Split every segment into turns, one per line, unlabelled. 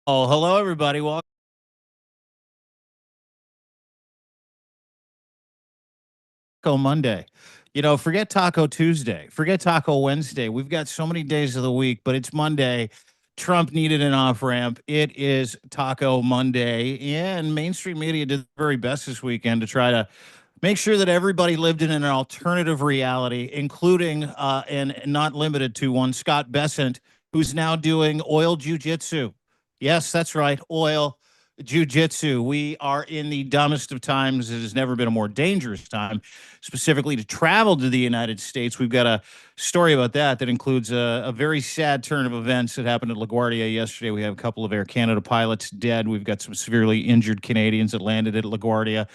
Oh, hello, everybody. Welcome to Monday. Forget Taco Tuesday, forget Taco Wednesday. We've got so many days of the week, but it's Monday. Trump needed an off ramp. It is Taco Monday, and mainstream media did the very best this weekend to try to make sure that everybody lived in an alternative reality, including and not limited to one Scott Bessent, who's now doing oil jujitsu. Yes, that's right, oil jujitsu. We are in the dumbest of times. It has never been a more dangerous time, specifically to travel to the United States. We've got a story about that includes a very sad turn of events that happened at LaGuardia yesterday. We have a couple of Air Canada pilots dead. We've got some severely injured Canadians that landed at LaGuardia.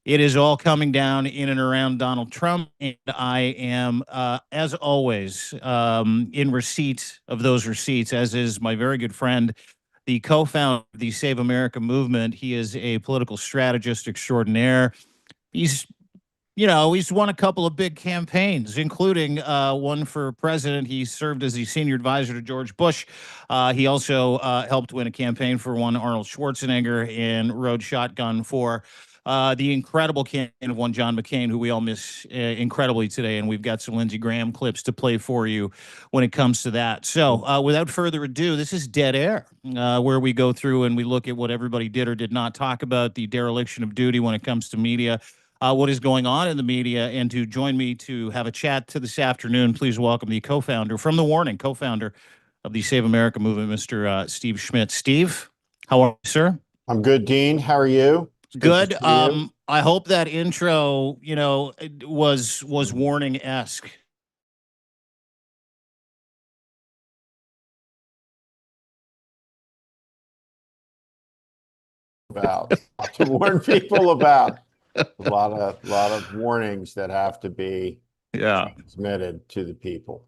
It is all coming down in and around Donald Trump, and I am, as always, in receipt of those receipts, as is my very good friend, the co-founder of the Save America movement. He is a political strategist extraordinaire. He's he's won a couple of big campaigns, including one for president. He served as the senior advisor to George Bush. He also helped win a campaign for one Arnold Schwarzenegger and rode shotgun for the incredible campaign of one John McCain, who we all miss incredibly today. And we've got some Lindsey Graham clips to play for you when it comes to that. So without further ado, this is Dead Air, where we go through and we look at what everybody did or did not talk about, the dereliction of duty when it comes to media, what is going on in the media. And to join me to have a chat to this afternoon, please welcome the co-founder from The Warning, co-founder of the Save America movement, Mr. Steve Schmidt. Steve, how are you, sir?
I'm good, Dean. How are you? It's good to
Good.
see you.
I hope that intro, was warning-esque.
About to warn people about a lot of warnings that have to be
Yeah.
transmitted to the people.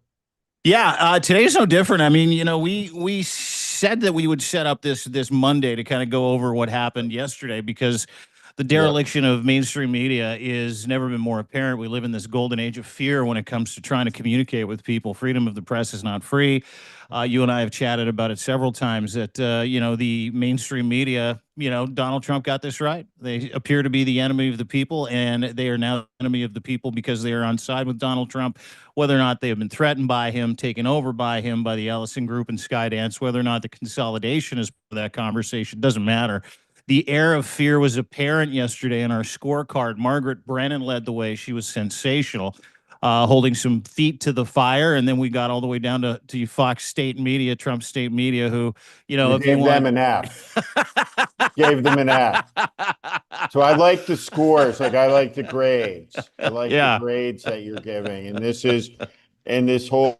Yeah, today's no different. I mean, we said that we would set up this Monday to kind of go over what happened yesterday because the
Yeah.
dereliction of mainstream media is never been more apparent. We live in this golden age of fear when it comes to trying to communicate with people. Freedom of the press is not free. You and I have chatted about it several times that the mainstream media, Donald Trump got this right. They appear to be the enemy of the people, and they are now the enemy of the people because they are on side with Donald Trump, whether or not they have been threatened by him, taken over by him, by the Ellison Group and Skydance, whether or not the consolidation is part of that conversation, doesn't matter. The air of fear was apparent yesterday in our scorecard. Margaret Brennan led the way. She was sensational, holding some feet to the fire. And then we got all the way down to Fox State Media, Trump State Media, who,
You
if you
gave them
want.
an F. Gave them an F. So I like the scores. Like I like the grades. I like the
Yeah.
grades that you're giving. And this whole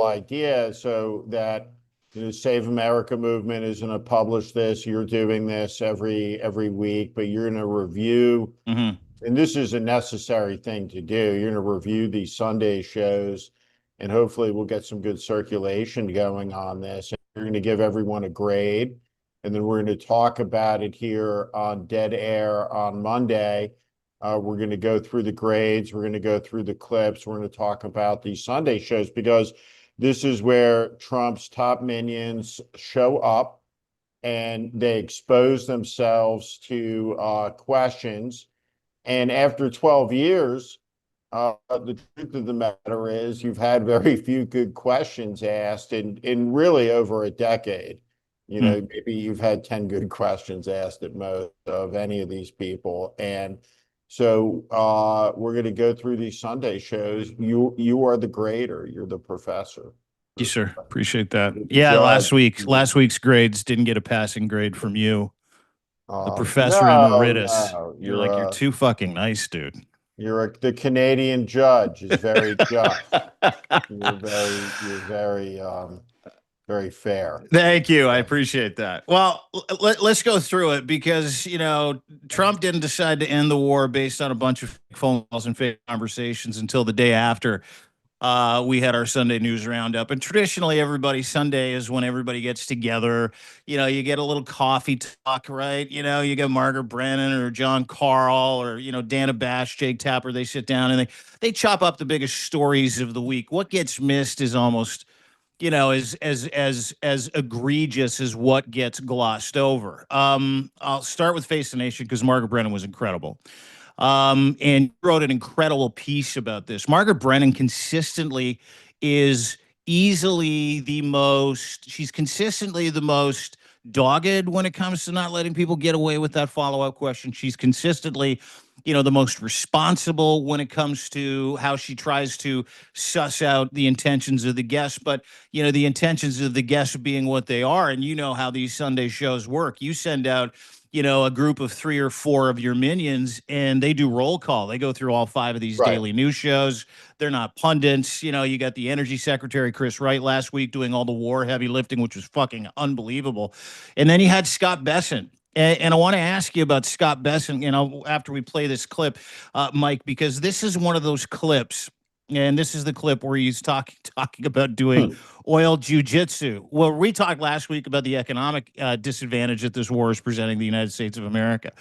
idea so that the Save America movement is going to publish this. You're doing this every week, but you're going to review.
Hmm.
And this is a necessary thing to do. You're going to review these Sunday shows, and hopefully we'll get some good circulation going on this. You're going to give everyone a grade, and then we're going to talk about it here on Dead Air on Monday. We're going to go through the grades. We're going to go through the clips. We're going to talk about these Sunday shows because this is where Trump's top minions show up and they expose themselves to questions. And after 12 years, the truth of the matter is you've had very few good questions asked in really over a decade. Maybe you've had 10 good questions asked at most of any of these people. And so we're going to go through these Sunday shows. You are the grader. You're the professor.
You, sir. Appreciate that.
You're the
Yeah,
judge.
last week's grades didn't get a passing grade from you. The professor
No,
emeritus.
no.
You're too fucking nice, dude.
The Canadian judge is very just. You're very fair.
Thank you. I appreciate that. Well, let's go through it because, Trump didn't decide to end the war based on a bunch of phone calls and fake conversations until the day after we had our Sunday news roundup. And traditionally, Sunday is when everybody gets together. You get a little coffee talk, right? You get Margaret Brennan or John Carl or, Dana Bash, Jake Tapper. They sit down and they chop up the biggest stories of the week. What gets missed is almost as egregious as what gets glossed over. I'll start with Face the Nation because Margaret Brennan was incredible. And wrote an incredible piece about this. Margaret Brennan consistently is easily the most, she's consistently the most dogged when it comes to not letting people get away with that follow-up question. She's consistently, the most responsible when it comes to how she tries to suss out the intentions of the guest. But, the intentions of the guests being what they are. And you know how these Sunday shows work. You send out a group of 3 or 4 of your minions and they do roll call. They go through all 5 of these
Right.
daily news shows. They're not pundits. You got the energy secretary, Chris Wright, last week doing all the war heavy lifting, which was fucking unbelievable. And then you had Scott Besson. And I want to ask you about Scott Besson, after we play this clip, Mike, because this is one of those clips. And this is the clip where he's talking about doing oil jujitsu. Well, we talked last week about the economic disadvantage that this war is presenting the United States of America.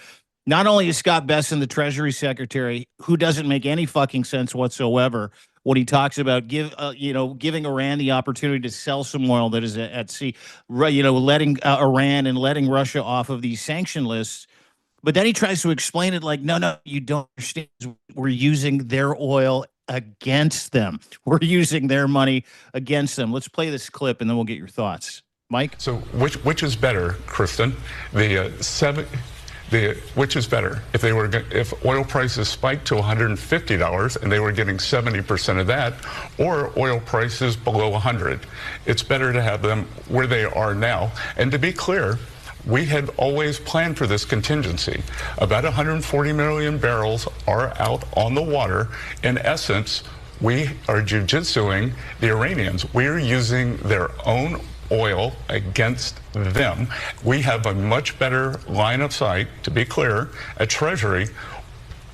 Not only is Scott Besson the Treasury Secretary, who doesn't make any fucking sense whatsoever when he talks about giving Iran the opportunity to sell some oil that is at sea, letting Iran and letting Russia off of these sanction lists. But then he tries to explain it like, no, you don't understand. We're using their oil against them. We're using their money against them. Let's play this clip and then we'll get your thoughts. Mike?
So which is better, Kristen? Which is better? If oil prices spiked to $150 and they were getting 70% of that, or oil prices below 100, it's better to have them where they are now. And to be clear, we had always planned for this contingency. About 140 million barrels are out on the water. In essence, we are jujitsuing the Iranians. We're using their own oil against them. We have a much better line of sight, to be clear, at Treasury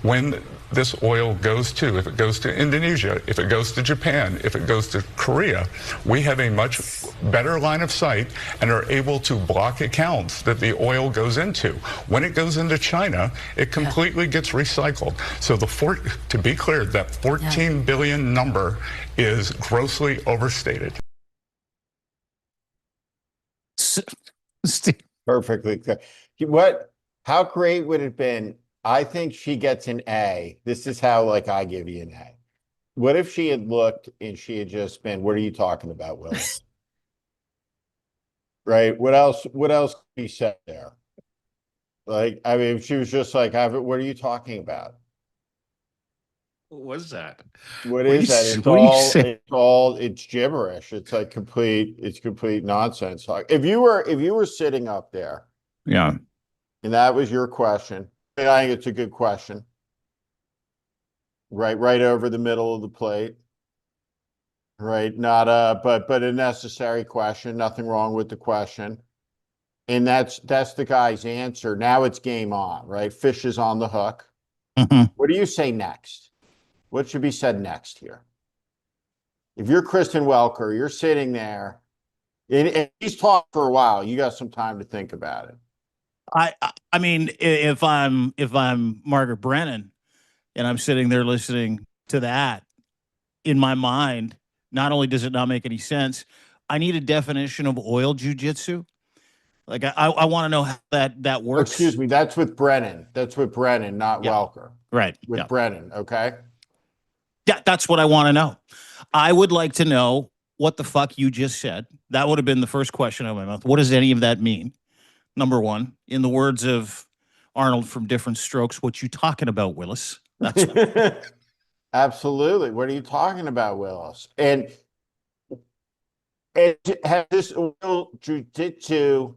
when this oil goes to, if it goes to Indonesia, if it goes to Japan, if it goes to Korea, we have a much better line of sight and are able to block accounts that the oil goes into. When it goes into China, it completely gets recycled. So to be clear, that 14 billion number is grossly overstated.
Perfectly clear. How great would it have been? I think she gets an A. This is how, I give you an A. What if she had looked and she had just been, what are you talking about, Willis? Right? What else could be said there? If she was just like, what are you talking about?
What was that?
What is that? It's gibberish. It's complete nonsense. If you were sitting up there,
yeah,
and that was your question, I think it's a good question. Right over the middle of the plate. Right, not but a necessary question. Nothing wrong with the question. And that's the guy's answer. Now it's game on, right? Fish is on the hook.
Mm-hmm.
What do you say next? What should be said next here? If you're Kristen Welker, you're sitting there, and he's talked for a while. You got some time to think about it.
I mean, if I'm Margaret Brennan and I'm sitting there listening to that, in my mind, not only does it not make any sense, I need a definition of oil jujitsu. I want to know how that works.
Excuse me, that's with Brennan. That's with Brennan, not Welker.
Right.
With Brennan, okay?
Yeah, that's what I want to know. I would like to know what the fuck you just said. That would have been the first question out of my mouth. What does any of that mean? Number one, in the words of Arnold from Different Strokes, what you talking about, Willis? That's
Absolutely. What are you talking about, Willis? And has this oil jujitsu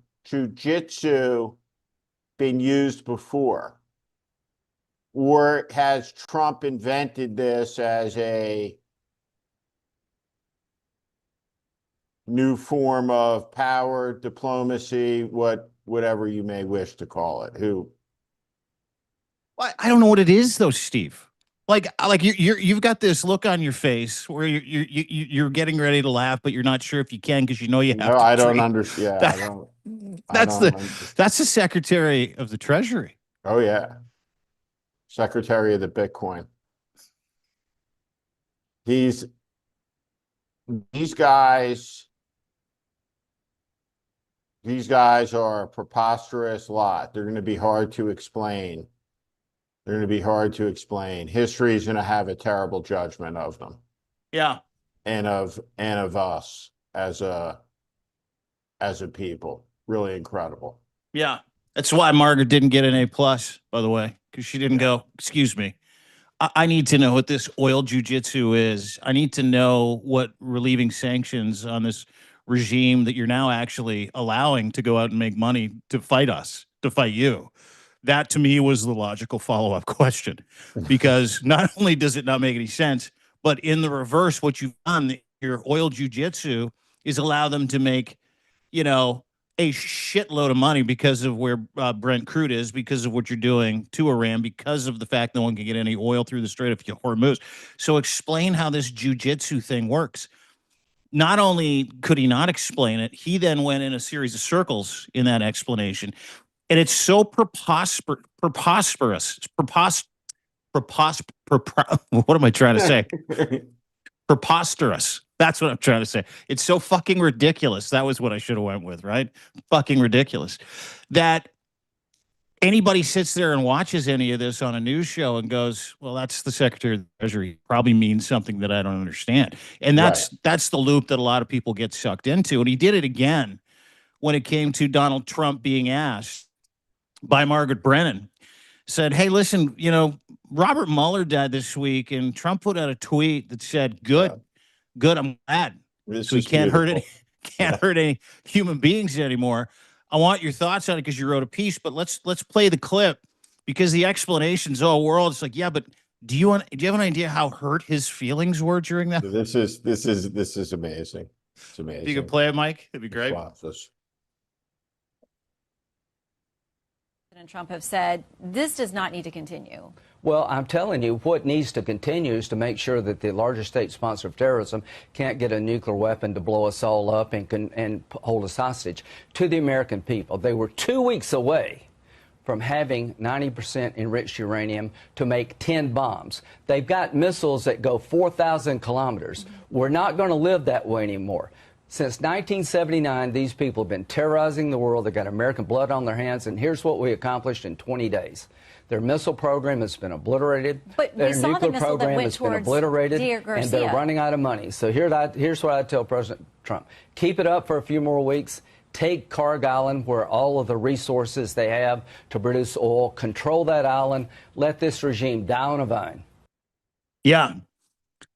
been used before? Or has Trump invented this as a new form of power, diplomacy, whatever you may wish to call it?
I don't know what it is, though, Steve. You've got this look on your face where you're getting ready to laugh, but you're not sure if you can because you know you have to.
I don't understand.
That's the Secretary of the Treasury.
Oh yeah, Secretary of the Bitcoin. These guys These guys are a preposterous lot. They're going to be hard to explain. They're going to be hard to explain. History is going to have a terrible judgment of them.
Yeah.
And of us as a people. Really incredible.
Yeah. That's why Margaret didn't get an A+, by the way, because she didn't go, excuse me. I need to know what this oil jujitsu is. I need to know what relieving sanctions on this regime that you're now actually allowing to go out and make money to fight us, to fight you. That to me was the logical follow-up question, because not only does it not make any sense, but in the reverse, what you've done, your oil jujitsu, is allow them to make, you know, a shitload of money because of where Brent crude is, because of what you're doing to Iran, because of the fact no one can get any oil through the Strait of Hormuz. So explain how this jujitsu thing works. Not only could he not explain it, he then went in a series of circles in that explanation. And it's so preposterous. What am I trying to say? Preposterous. That's what I'm trying to say. It's so fucking ridiculous. That was what I should have went with, right? Fucking ridiculous. That anybody sits there and watches any of this on a news show and goes, well, that's the Secretary of the Treasury. Probably means something that I don't understand. And that's the loop that a lot of people get sucked into. And he did it again when it came to Donald Trump being asked by Margaret Brennan. Said, hey, listen, Robert Mueller died this week, and Trump put out a tweet that said, good, I'm glad. So he can't hurt any human beings anymore. I want your thoughts on it because you wrote a piece, but let's play the clip, because the explanations, it's like, yeah, but do you have an idea how hurt his feelings were during that?
This is amazing. It's amazing.
If you could play it, Mike, it'd be great.
President Trump have said this does not need to continue.
Well, I'm telling you, what needs to continue is to make sure that the largest state sponsor of terrorism can't get a nuclear weapon to blow us all up and hold us hostage. To the American people, they were 2 weeks away from having 90% enriched uranium to make 10 bombs. They've got missiles that go 4,000 kilometers. We're not going to live that way anymore. Since 1979, these people have been terrorizing the world. They've got American blood on their hands, and here's what we accomplished in 20 days. Their missile program has been obliterated.
But
their
we saw
nuclear
the missile
program
that went
has been
towards
obliterated,
Garcia.
and they're running out of money. So here's what I tell President Trump. Keep it up for a few more weeks. Take Carg Island, where all of the resources they have to produce oil. Control that island. Let this regime die on a vine.
Yeah.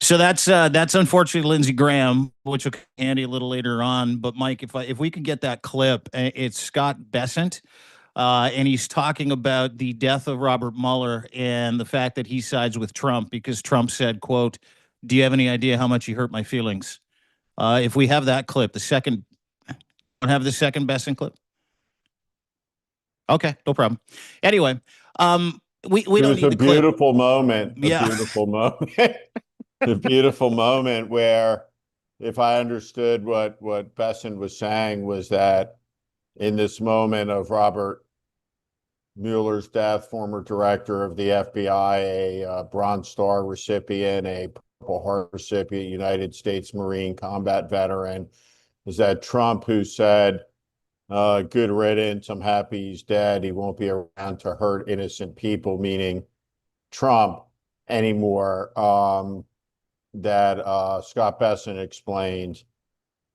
So that's unfortunately Lindsey Graham, which will come handy a little later on. But Mike, if we could get that clip, it's Scott Bessent, and he's talking about the death of Robert Mueller and the fact that he sides with Trump because Trump said, "quote Do you have any idea how much he hurt my feelings?" If we have that clip, don't have the second Bessent clip. Okay, no problem. Anyway, we don't need
a
the
beautiful
clip.
moment.
Yeah.
Beautiful moment. The beautiful moment where, if I understood what Besson was saying, was that in this moment of Robert Mueller's death, former director of the FBI, a Bronze Star recipient, a Purple Heart recipient, United States Marine combat veteran, is that Trump, who said, good riddance, I'm happy he's dead, he won't be around to hurt innocent people, meaning Trump anymore. That Scott Bessent explained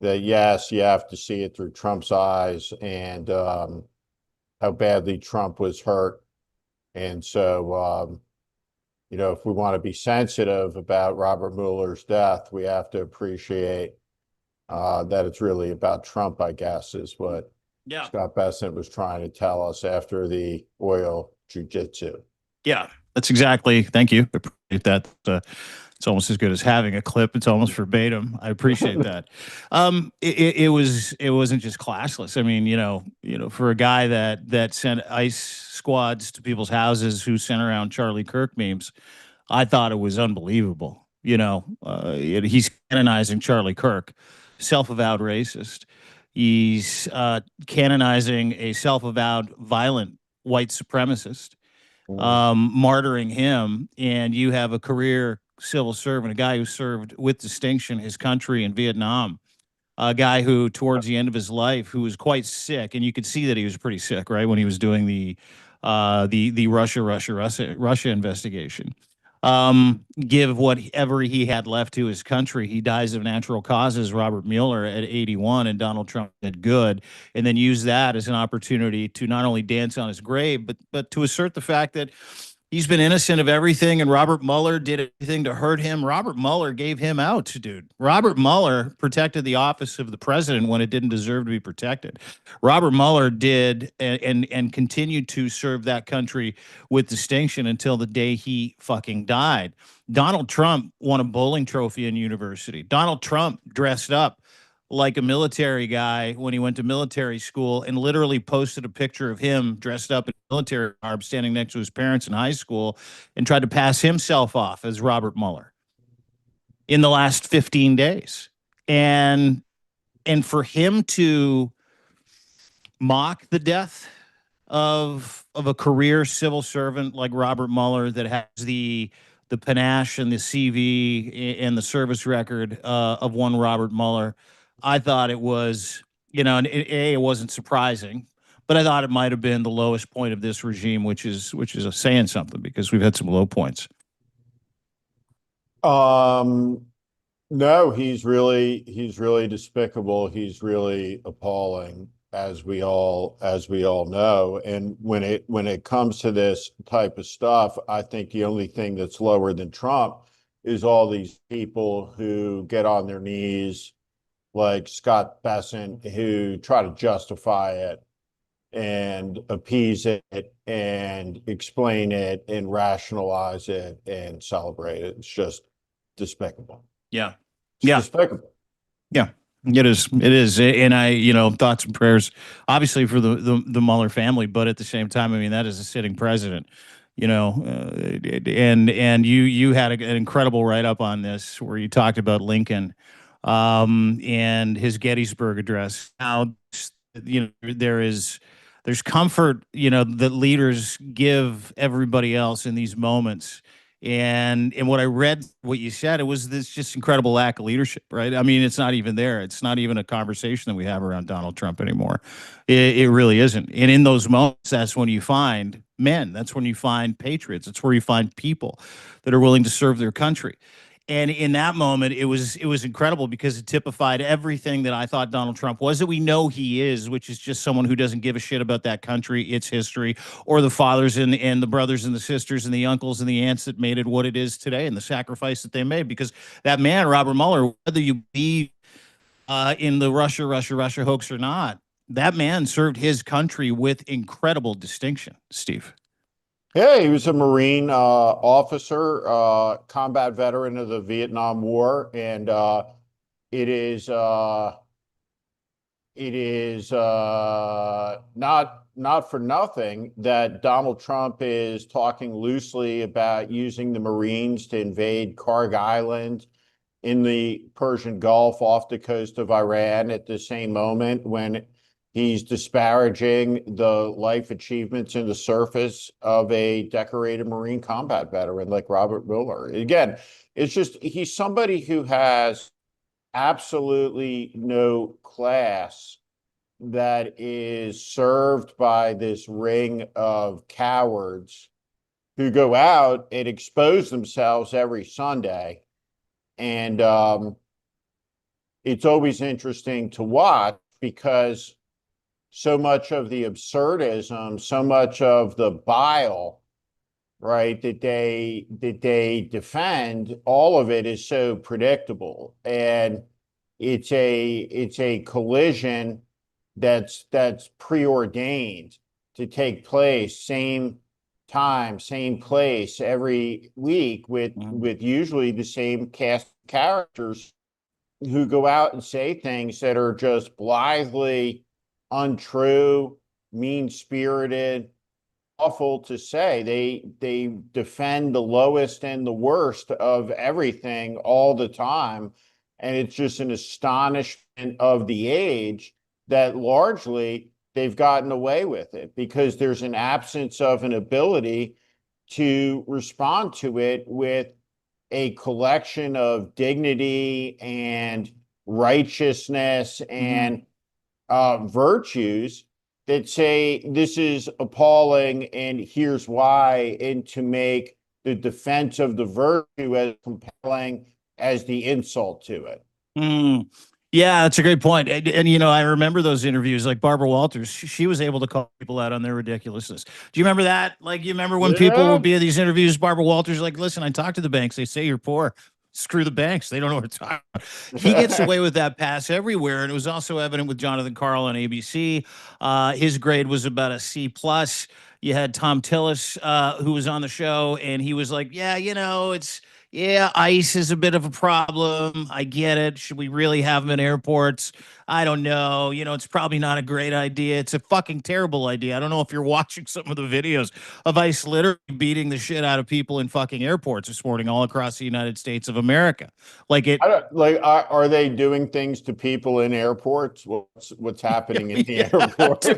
that, yes, you have to see it through Trump's eyes and how badly Trump was hurt. And so, if we want to be sensitive about Robert Mueller's death, we have to appreciate that it's really about Trump, I guess, is what Scott Bessent was trying to tell us after the oil jujitsu.
Yeah, that's exactly. Thank you. I appreciate that. It's almost as good as having a clip. It's almost verbatim. I appreciate that. It wasn't just classless. I mean, for a guy that sent ICE squads to people's houses who sent around Charlie Kirk memes, I thought it was unbelievable. He's canonizing Charlie Kirk, self-avowed racist. He's canonizing a self-avowed violent white supremacist, martyring him, and you have a career civil servant, a guy who served with distinction his country in Vietnam, a guy who, towards the end of his life, who was quite sick, and you could see that he was pretty sick, right, when he was doing the Russia investigation. Give whatever he had left to his country. He dies of natural causes, Robert Mueller, at 81, and Donald Trump did good, and then use that as an opportunity to not only dance on his grave, but to assert the fact that he's been innocent of everything, and Robert Mueller did everything to hurt him. Robert Mueller gave him out, dude. Robert Mueller protected the office of the president when it didn't deserve to be protected. Robert Mueller did and continued to serve that country with distinction until the day he fucking died. Donald Trump won a bowling trophy in university. Donald Trump dressed up like a military guy when he went to military school and literally posted a picture of him dressed up in military garb standing next to his parents in high school and tried to pass himself off as Robert Mueller in the last 15 days. And for him to mock the death of a career civil servant like Robert Mueller that has the panache and the CV and the service record of one Robert Mueller, I thought it was, and it wasn't surprising, but I thought it might have been the lowest point of this regime, which is saying something because we've had some low points.
No, he's really despicable. He's really appalling, as we all know. And when it comes to this type of stuff, I think the only thing that's lower than Trump is all these people who get on their knees, like Scott Bessent, who try to justify it and appease it and explain it and rationalize it and celebrate it. It's just despicable.
Yeah.
It's despicable.
Yeah. It is. And I, thoughts and prayers, obviously, for the Mueller family, but at the same time, I mean, that is a sitting president, and you had an incredible write-up on this where you talked about Lincoln, and his Gettysburg Address. Now, there's comfort, that leaders give everybody else in these moments. And what I read, what you said, it was this just incredible lack of leadership, right? I mean, it's not even there. It's not even a conversation that we have around Donald Trump anymore. It really isn't. And in those moments, that's when you find men. That's when you find patriots. It's where you find people that are willing to serve their country. And in that moment, it was incredible because it typified everything that I thought Donald Trump was, that we know he is, which is just someone who doesn't give a shit about that country, its history, or the fathers and the brothers and the sisters and the uncles and the aunts that made it what it is today and the sacrifice that they made. Because that man, Robert Mueller, whether you believe in the Russia hoax or not, that man served his country with incredible distinction, Steve.
Yeah, he was a Marine officer, combat veteran of the Vietnam War, and it is not for nothing that Donald Trump is talking loosely about using the Marines to invade Karg Island in the Persian Gulf off the coast of Iran at the same moment when he's disparaging the life achievements in the service of a decorated Marine combat veteran like Robert Mueller. Again, it's just, he's somebody who has absolutely no class, that is served by this ring of cowards who go out and expose themselves every Sunday. And it's always interesting to watch because so much of the absurdism, so much of the bile, right, that they defend, all of it is so predictable. And it's a collision that's preordained to take place, same time, same place every week with usually the same cast of characters who go out and say things that are just blithely untrue, mean-spirited, awful to say. They defend the lowest and the worst of everything all the time. And it's just an astonishment of the age that largely they've gotten away with it because there's an absence of an ability to respond to it with a collection of dignity and righteousness and virtues that say this is appalling and here's why, and to make the defense of the virtue as compelling as the insult to it.
Yeah, that's a great point. And, you know, I remember those interviews, like Barbara Walters. She was able to call people out on their ridiculousness. Do you remember that? Like, you remember when people would be at these interviews, Barbara Walters, like, listen, I talked to the banks. They say you're poor. Screw the banks. They don't know what to talk about. He gets away with that pass everywhere. And it was also evident with Jonathan Karl on ABC. His grade was about a C plus. You had Tom Tillis, who was on the show, and he was like, yeah, you know, yeah, ICE is a bit of a problem. I get it. Should we really have them in airports? I don't know. You know, it's probably not a great idea. It's a fucking terrible idea. I don't know if you're watching some of the videos of ICE literally beating the shit out of people in fucking airports this morning all across the United States of America. Like it.
Are they doing things to people in airports? What's happening in the airports?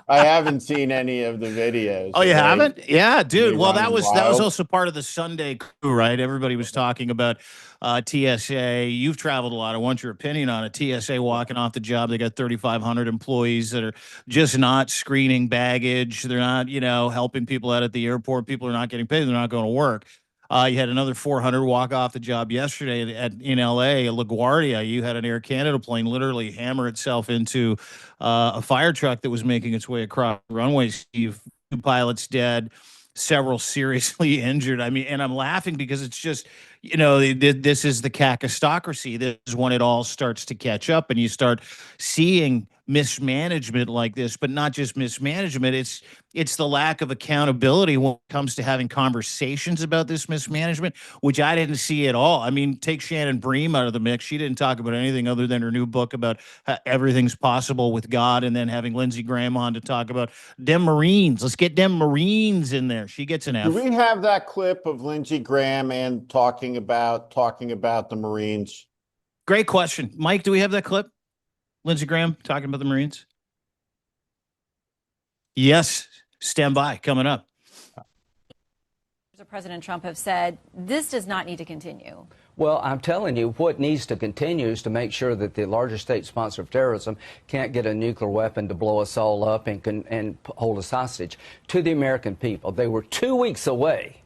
I haven't seen any of the videos.
Oh, you haven't? Yeah, dude. Well, that was
wild?
also part of the Sunday crew, right? Everybody was talking about TSA. You've traveled a lot. I want your opinion on it. TSA walking off the job. They got 3,500 employees that are just not screening baggage. They're not, you know, helping people out at the airport. People are not getting paid. They're not going to work. You had another 400 walk off the job yesterday in LA, LaGuardia. You had an Air Canada plane literally hammer itself into a fire truck that was making its way across the runway. Steve, 2 pilots dead, several seriously injured. I mean, and I'm laughing because it's just, you know, this is the kakistocracy. This is when it all starts to catch up and you start seeing mismanagement like this, but not just mismanagement. It's the lack of accountability when it comes to having conversations about this mismanagement, which I didn't see at all. I mean, take Shannon Bream out of the mix. She didn't talk about anything other than her new book about how everything's possible with God, and then having Lindsey Graham on to talk about them Marines. Let's get them Marines in there. She gets an F.
Do we have that clip of Lindsey Graham and talking about the Marines?
Great question. Mike, do we have that clip? Lindsey Graham talking about the Marines? Yes. Stand by. Coming up.
President Trump have said this does not need to continue.
Well, I'm telling you, what needs to continue is to make sure that the largest state sponsor of terrorism can't get a nuclear weapon to blow us all up and hold us hostage. To the American people, they were 2 weeks away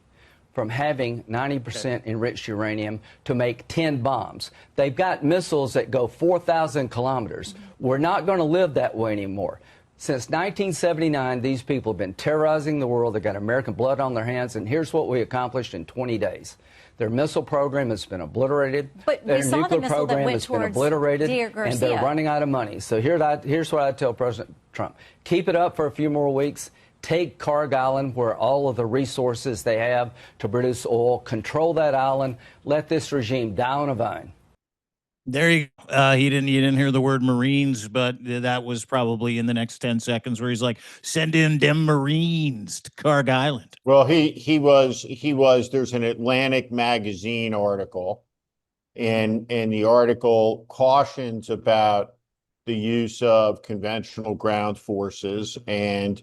from having 90% enriched uranium to make 10 bombs. They've got missiles that go 4,000 kilometers. We're not going to live that way anymore. Since 1979, these people have been terrorizing the world. They've got American blood on their hands, and here's what we accomplished in 20 days. Their missile program has been obliterated.
But
their
we saw
nuclear
the missile
program
that went
has been
towards
obliterated,
Garcia.
and they're running out of money. So here's what I tell President Trump. Keep it up for a few more weeks. Take Carg Island, where all of the resources they have to produce oil. Control that island. Let this regime die on a vine.
There you go. You didn't hear the word Marines, but that was probably in the next 10 seconds where he's like, send in them Marines to Carg Island.
Well, he was, there's an Atlantic magazine article, and the article cautions about the use of conventional ground forces, and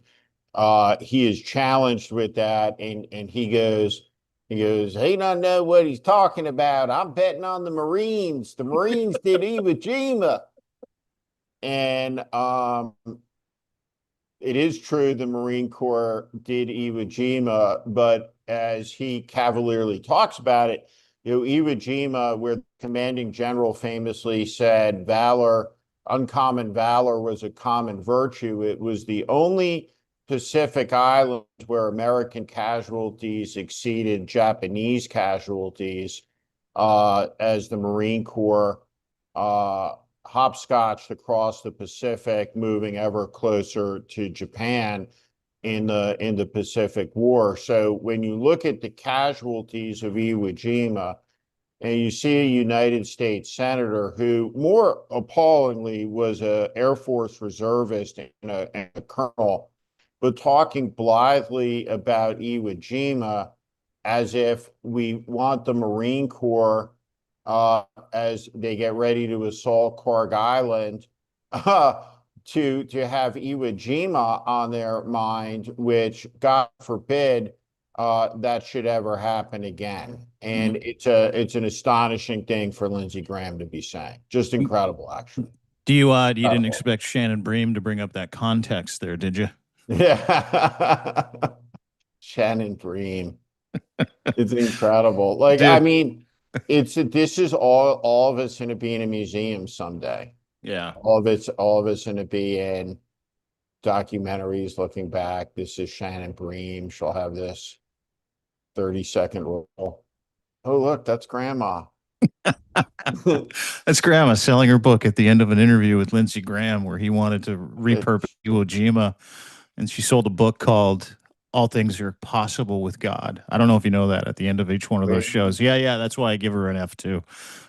he is challenged with that, and he goes, he don't know what he's talking about. I'm betting on the Marines. The Marines did Iwo Jima. And it is true the Marine Corps did Iwo Jima, but as he cavalierly talks about it, you know, Iwo Jima, where the commanding general famously said valor, uncommon valor was a common virtue. It was the only Pacific Islands where American casualties exceeded Japanese casualties, as the Marine Corps hopscotched across the Pacific, moving ever closer to Japan in the Pacific War. So when you look at the casualties of Iwo Jima, and you see a United States senator who, more appallingly, was an Air Force reservist and a colonel, but talking blithely about Iwo Jima as if we want the Marine Corps, as they get ready to assault Carg Island, to have Iwo Jima on their mind, which, God forbid, that should ever happen again. And it's an astonishing thing for Lindsey Graham to be saying. Just incredible, actually.
You didn't
Incredible.
expect Shannon Bream to bring up that context there, did you?
Yeah. Shannon Bream. It's incredible. Like,
Dude.
I mean, this is all of it's gonna be in a museum someday.
Yeah.
All of it's gonna be in documentaries looking back. This is Shannon Bream. She'll have this 30-second role. Oh, look, that's Grandma.
That's Grandma selling her book at the end of an interview with Lindsey Graham where he wanted to repurpose Iwo Jima, and she sold a book called All Things Are Possible with God. I don't know if you know that at the end of each one of those shows. Yeah, that's why I give her an F too,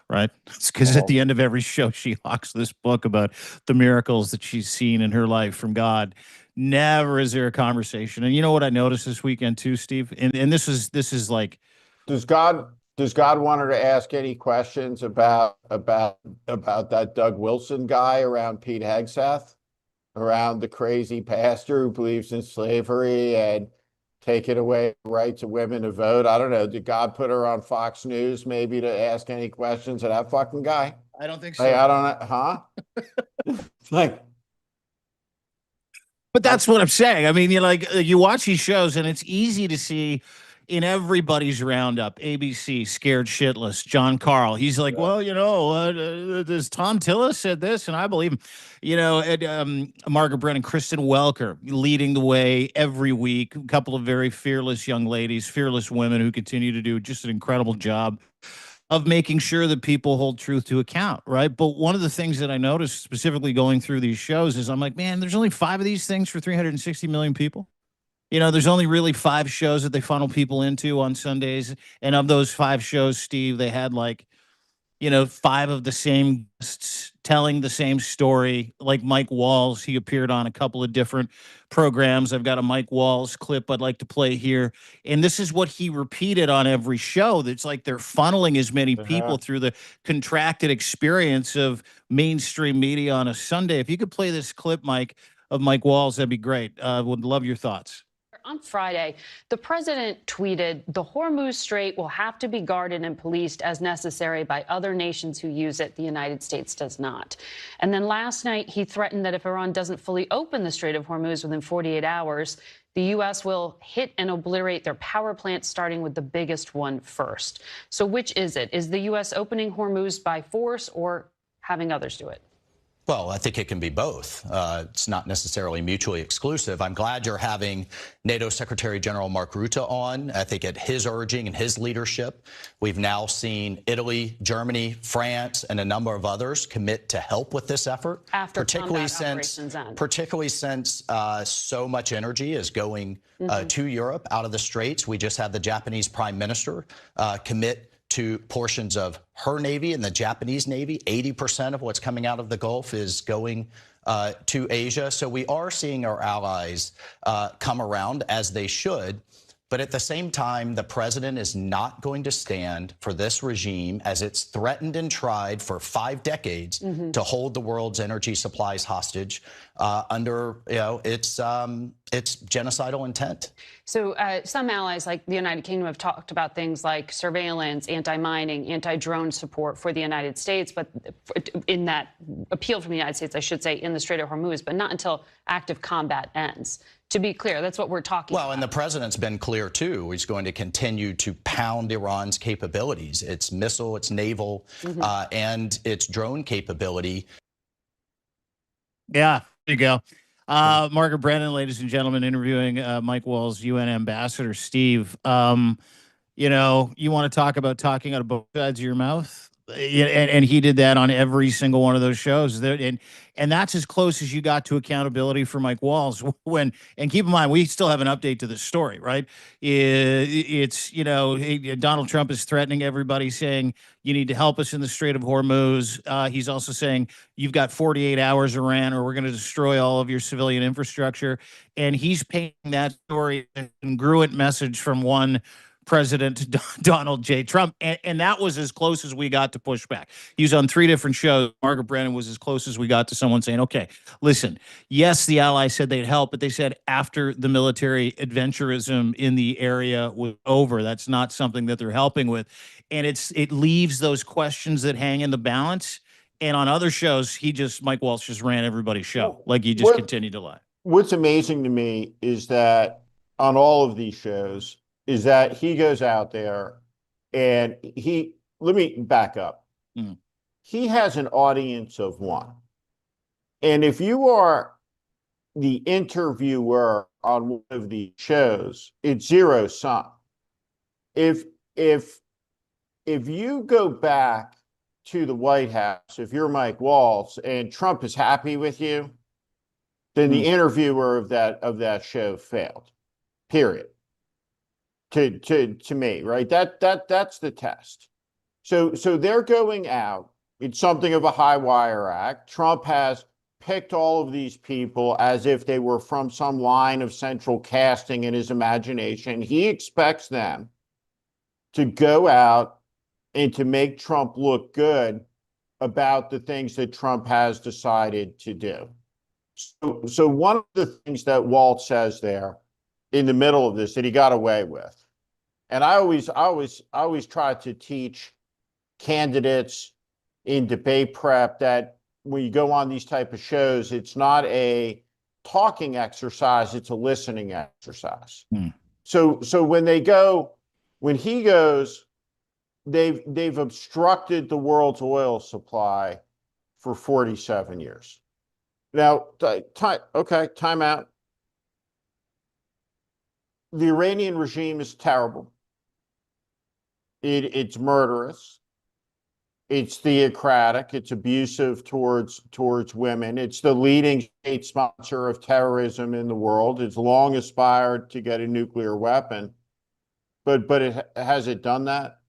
right? It's because at the end of every show she hawks this book about the miracles that she's seen in her life from God. Never is there a conversation. And you know what I noticed this weekend too, Steve? And this is like,
Does God want her to ask any questions about that Doug Wilson guy around Pete Hegseth, around the crazy pastor who believes in slavery and taking away the rights of women to vote? I don't know. Did God put her on Fox News maybe to ask any questions of that fucking guy?
I don't think so.
Like, I don't know, huh? Like,
but that's what I'm saying. I mean, you watch these shows and it's easy to see in everybody's roundup, ABC, scared shitless, John Carl. He's like, well, this Tom Tillis said this, and I believe him. Margaret Brennan, Kristen Welker leading the way every week. A couple of very fearless young ladies, fearless women who continue to do just an incredible job of making sure that people hold truth to account, right? But one of the things that I noticed specifically going through these shows is I'm like, man, there's only 5 of these things for 360 million people. There's only really 5 shows that they funnel people into on Sundays. And of those 5 shows, Steve, they had 5 of the same guests telling the same story. Like Mike Walls, he appeared on a couple of different programs. I've got a Mike Walls clip I'd like to play here. And this is what he repeated on every show. That's like they're funneling as many people through the contracted experience of mainstream media on a Sunday. If you could play this clip, Mike, of Mike Walls, that'd be great. Would love your thoughts.
On Friday, the president tweeted, "The Hormuz Strait will have to be guarded and policed as necessary by other nations who use it. The United States does not." And then last night, he threatened that if Iran doesn't fully open the Strait of Hormuz within 48 hours, the U.S. will hit and obliterate their power plants, starting with the biggest one first. So which is it? Is the U.S. opening Hormuz by force or having others do it?
Well, I think it can be both. It's not necessarily mutually exclusive. I'm glad you're having NATO Secretary General Mark Rutte on. I think at his urging and his leadership, we've now seen Italy, Germany, France, and a number of others commit to help with this effort.
After particularly
since so much energy is going to Europe out of the Straits. We just had the Japanese Prime Minister commit to portions of her Navy and the Japanese Navy. 80% of what's coming out of the Gulf is going to Asia. So we are seeing our allies come around, as they should. But at the same time, the president is not going to stand for this regime, as it's threatened and tried for 5 decades to hold the world's energy supplies hostage under its genocidal intent.
So some allies, like the United Kingdom, have talked about things like surveillance, anti-mining, anti-drone support for the United States, but in that appeal from the United States, I should say, in the Strait of Hormuz, but not until active combat ends. To be clear, that's what we're talking about.
Well, and the president's been clear, too. He's going to continue to pound Iran's capabilities, its missile, its naval, and its drone capability.
Yeah, there you go. Margaret Brennan, ladies and gentlemen, interviewing Mike Walls, UN ambassador. Steve, you want to talk about talking out of both sides of your mouth? And he did that on every single one of those shows. And that's as close as you got to accountability for Mike Walls. And keep in mind, we still have an update to this story, right? It's, Donald Trump is threatening everybody, saying, you need to help us in the Strait of Hormuz. He's also saying, you've got 48 hours, Iran, or we're going to destroy all of your civilian infrastructure. And he's painting that story, a congruent message from one President Donald J. Trump. And that was as close as we got to pushback. He was on 3 different shows. Margaret Brennan was as close as we got to someone saying, okay, listen, yes, the allies said they'd help, but they said after the military adventurism in the area was over, that's not something that they're helping with. And it leaves those questions that hang in the balance. And on other shows, Mike Waltz just ran everybody's show. Like he just continued to lie.
What's amazing to me is that on all of these shows, is that he goes out there and let me back up. He has an audience of 1. And if you are the interviewer on one of these shows, it's zero sum. If you go back to the White House, if you're Mike Waltz and Trump is happy with you, then the interviewer of that show failed. Period. To me, right? That's the test. So they're going out. It's something of a high wire act. Trump has picked all of these people as if they were from some line of central casting in his imagination. He expects them to go out and to make Trump look good about the things that Trump has decided to do. So one of the things that Walt says there in the middle of this that he got away with, and I always try to teach candidates in debate prep that when you go on these type of shows, it's not a talking exercise, it's a listening exercise. So when he goes, they've obstructed the world's oil supply for 47 years. Now, time out. The Iranian regime is terrible. It's murderous. It's theocratic. It's abusive towards women. It's the leading state sponsor of terrorism in the world. It's long aspired to get a nuclear weapon, but has it done that?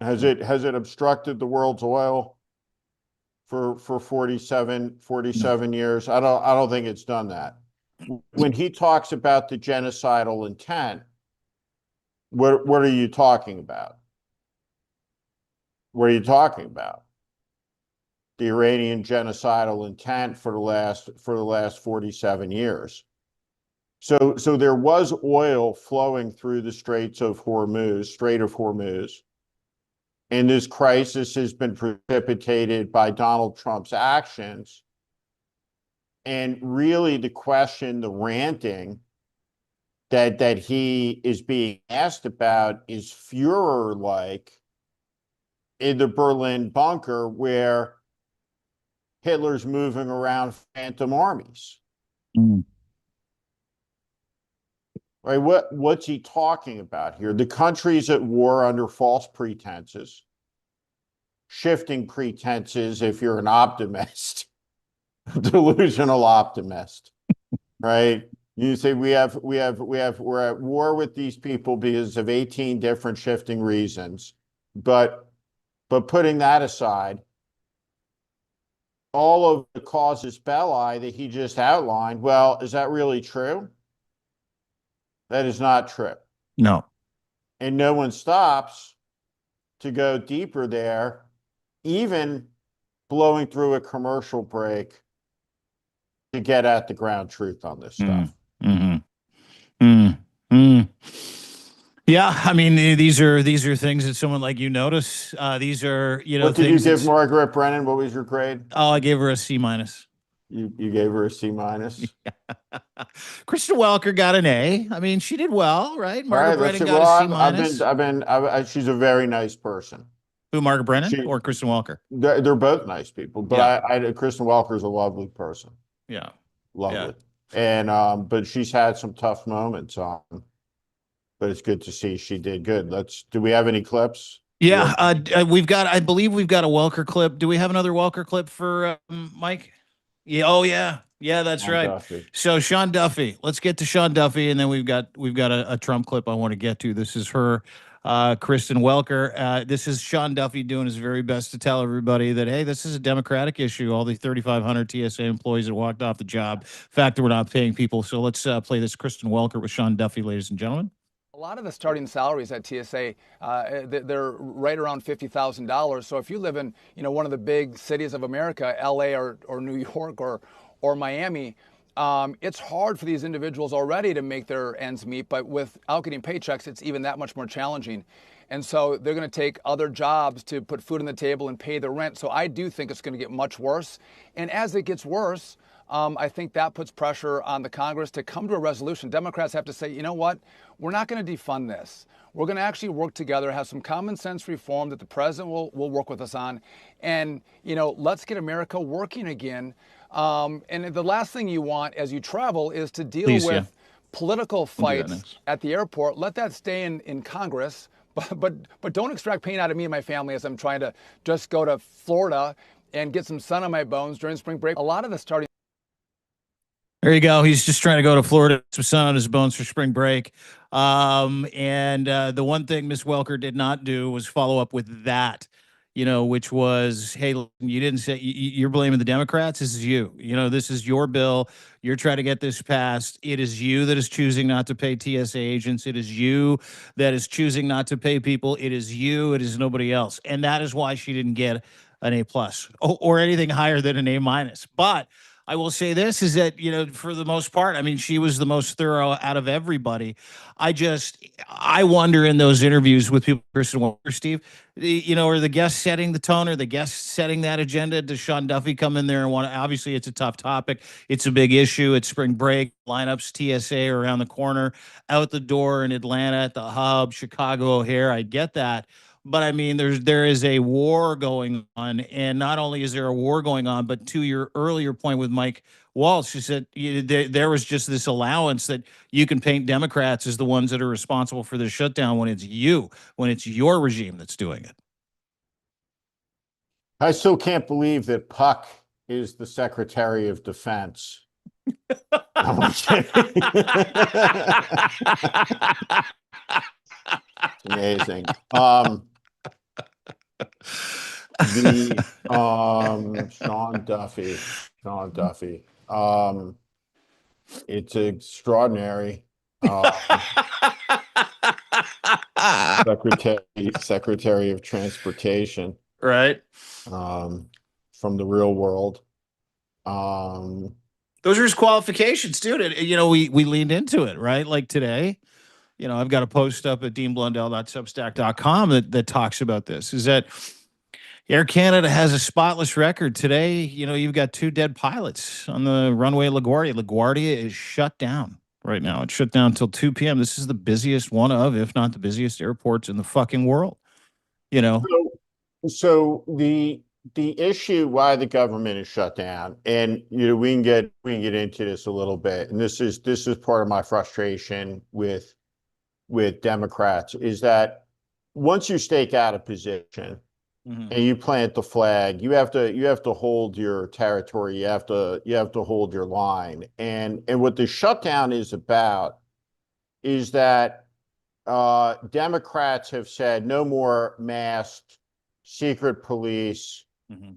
Has it obstructed the world's oil for 47 years? I don't think it's done that. When he talks about the genocidal intent, what are you talking about? What are you talking about? The Iranian genocidal intent for the last 47 years. So there was oil flowing through the Strait of Hormuz, and this crisis has been precipitated by Donald Trump's actions. And really the question, the ranting that he is being asked about is Führer-like in the Berlin bunker where Hitler's moving around phantom armies. Right? What's he talking about here? The country's at war under false pretenses, shifting pretenses if you're an optimist, delusional optimist, right? You say we're at war with these people because of 18 different shifting reasons, but putting that aside, all of the casus belli that he just outlined, well, is that really true? That is not true.
No.
And no one stops to go deeper there, even blowing through a commercial break to get at the ground truth on this stuff.
Yeah, I mean, these are things that someone like you notice. These are,
What did you give Margaret Brennan? What was your grade?
Oh, I gave her a C-.
You gave her a C-.
Kristen Welker got an A. I mean, she did well, right? Margaret Brennan got a C-.
She's a very nice person.
Who, Margaret Brennan or Kristen Welker?
They're both nice people, but Kristen Welker is a lovely person.
Yeah,
lovely. Yeah. And but she's had some tough moments on. But it's good to see she did good. Do we have any clips?
Yeah, I believe we've got a Welker clip. Do we have another Welker clip for Mike? Yeah. Oh yeah. Yeah, that's Sean right. Duffy. So Sean Duffy, let's get to Sean Duffy. And then we've got a Trump clip I want to get to. This is her, Kristen Welker. This is Sean Duffy doing his very best to tell everybody that, hey, this is a Democratic issue. All the 3,500 TSA employees that walked off the job, fact that we're not paying people. So let's play this Kristen Welker with Sean Duffy, ladies and gentlemen.
lot of the starting salaries at TSA, they're right around $50,000. So if you live in, one of the big cities of America, LA or New York or Miami, it's hard for these individuals already to make their ends meet. But without getting paychecks, it's even that much more challenging. And so they're going to take other jobs to put food on the table and pay the rent. So I do think it's going to get much worse. And as it gets worse, I think that puts pressure on the Congress to come to a resolution. Democrats have to say, you know what, we're not going to defund this. We're going to actually work together, have some common sense reform that the president will work with us on. And, let's get America working again. And the last thing you want as you travel is to deal with political fights at the airport. Let that stay in Congress. But don't extract pain out of me and my family as I'm trying to just go to Florida and get some sun on my bones during spring break. A lot of the starting.
There you go. He's just trying to go to Florida, some sun on his bones for spring break. And the one thing Miss Welker did not do was follow up with that, which was, hey, you didn't say you're blaming the Democrats. This is you. This is your bill. You're trying to get this passed. It is you that is choosing not to pay TSA agents. It is you that is choosing not to pay people. It is you. It is nobody else. And that is why she didn't get an A+ or anything higher than an A-. But I will say this is that, for the most part, I mean, she was the most thorough out of everybody. I wonder in those interviews with people, Kristen Welker, Steve, are the guests setting the tone? Are the guests setting that agenda? Does Sean Duffy come in there and obviously it's a tough topic. It's a big issue. It's spring break. Lineups, TSA around the corner, out the door in Atlanta at the hub, Chicago O'Hare. I get that. But I mean, there is a war going on, and not only is there a war going on, but to your earlier point with Mike Waltz, you said there was just this allowance that you can paint Democrats as the ones that are responsible for the shutdown when it's your regime that's doing it.
I still can't believe that Puck is the Secretary of Defense. It's amazing. Sean Duffy. It's extraordinary. Secretary of Transportation.
Right.
From the real world.
Those are his qualifications, dude. And, we leaned into it, right? Like today. I've got a post up at deanblundell.substack.com that talks about this, is that Air Canada has a spotless record. Today, you've got 2 dead pilots on the runway LaGuardia. LaGuardia is shut down right now. It's shut down until 2 p.m. This is the busiest one of, if not the busiest airports in the fucking world,
So the issue why the government is shut down, and we can get into this a little bit, and this is part of my frustration with Democrats, is that once you stake out a position and you plant the flag, you have to hold your territory. You have to hold your line. And what the shutdown is about is that Democrats have said no more masked secret police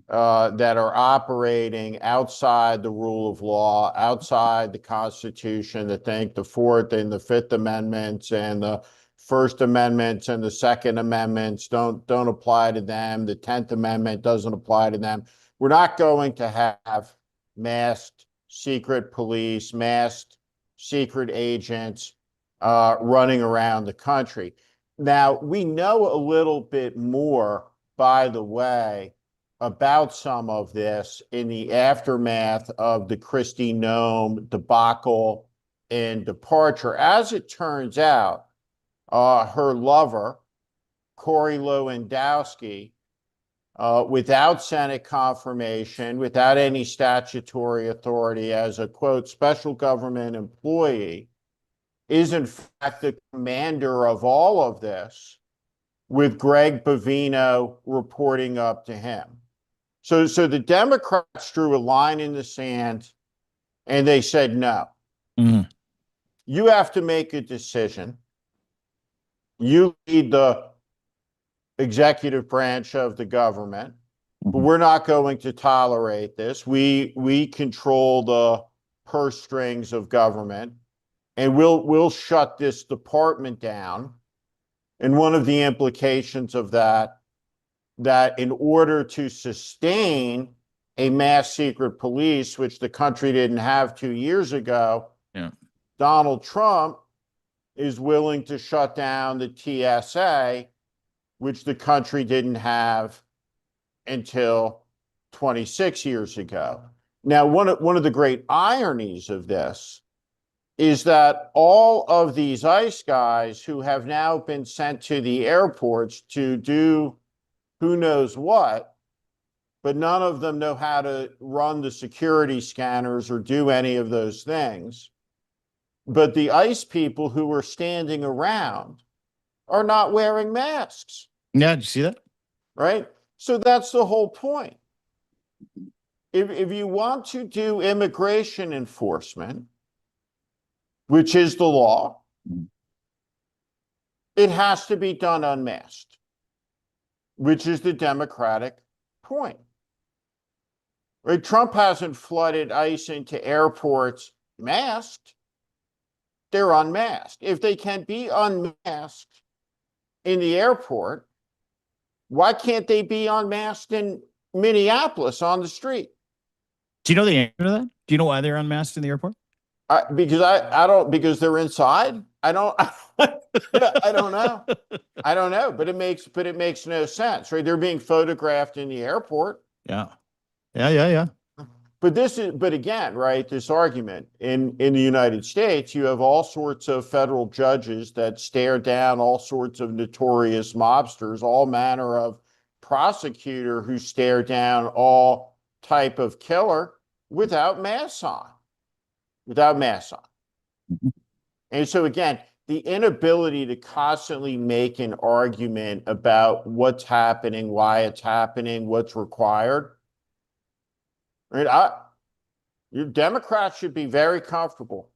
that are operating outside the rule of law, outside the Constitution, that think the Fourth and the Fifth Amendments and the First Amendments and the Second Amendments don't apply to them. The 10th Amendment doesn't apply to them. We're not going to have masked secret police, masked secret agents running around the country. Now, we know a little bit more, by the way, about some of this in the aftermath of the Kristi Noem debacle and departure. As it turns out, her lover, Corey Lewandowski, without Senate confirmation, without any statutory authority, as a, quote, special government employee, is in fact the commander of all of this, with Greg Bovino reporting up to him. So the Democrats drew a line in the sand and they said, no, you have to make a decision. You lead the executive branch of the government, but we're not going to tolerate this. We control the purse strings of government. and we'll shut this department down. And one of the implications of that in order to sustain a mass secret police, which the country didn't have 2 years ago, Donald Trump is willing to shut down the TSA, which the country didn't have until 26 years ago. Now, one of the great ironies of this is that all of these ICE guys who have now been sent to the airports to do who knows what, but none of them know how to run the security scanners or do any of those things. But the ICE people who are standing around are not wearing masks.
Yeah, did you see that?
Right? So that's the whole point. If you want to do immigration enforcement, which is the law, it has to be done unmasked, which is the Democratic point. Right? Trump hasn't flooded ICE into airports masked. They're unmasked. If they can be unmasked in the airport, why can't they be unmasked in Minneapolis on the street?
Do you know the answer to that? Do you know why they're unmasked in the airport?
Because I don't, because they're inside. I don't know. I don't know, but it makes no sense, right? They're being photographed in the airport.
Yeah.
But again, right, this argument in the United States, you have all sorts of federal judges that stare down all sorts of notorious mobsters, all manner of prosecutor who stare down all type of killer without masks on. And so again, the inability to constantly make an argument about what's happening, why it's happening, what's required. Right? Your Democrats should be very comfortable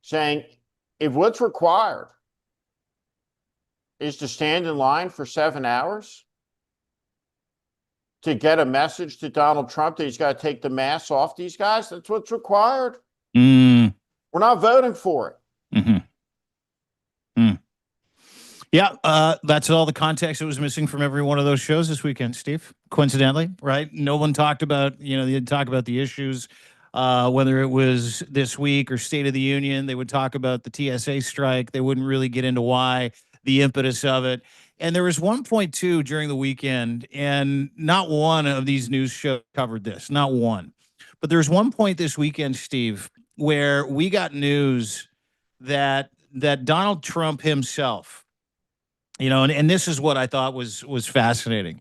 saying, if what's required is to stand in line for 7 hours to get a message to Donald Trump that he's got to take the masks off these guys, that's what's required. We're not voting for it.
Yeah, that's all the context that was missing from every one of those shows this weekend, Steve. Coincidentally, right? No one talked about, they didn't talk about the issues, whether it was this week or State of the Union. They would talk about the TSA strike. They wouldn't really get into why, the impetus of it. And there was one point, too, during the weekend, and not one of these news shows covered this, not one. But there's one point this weekend, Steve, where we got news that Donald Trump himself, and this is what I thought was fascinating,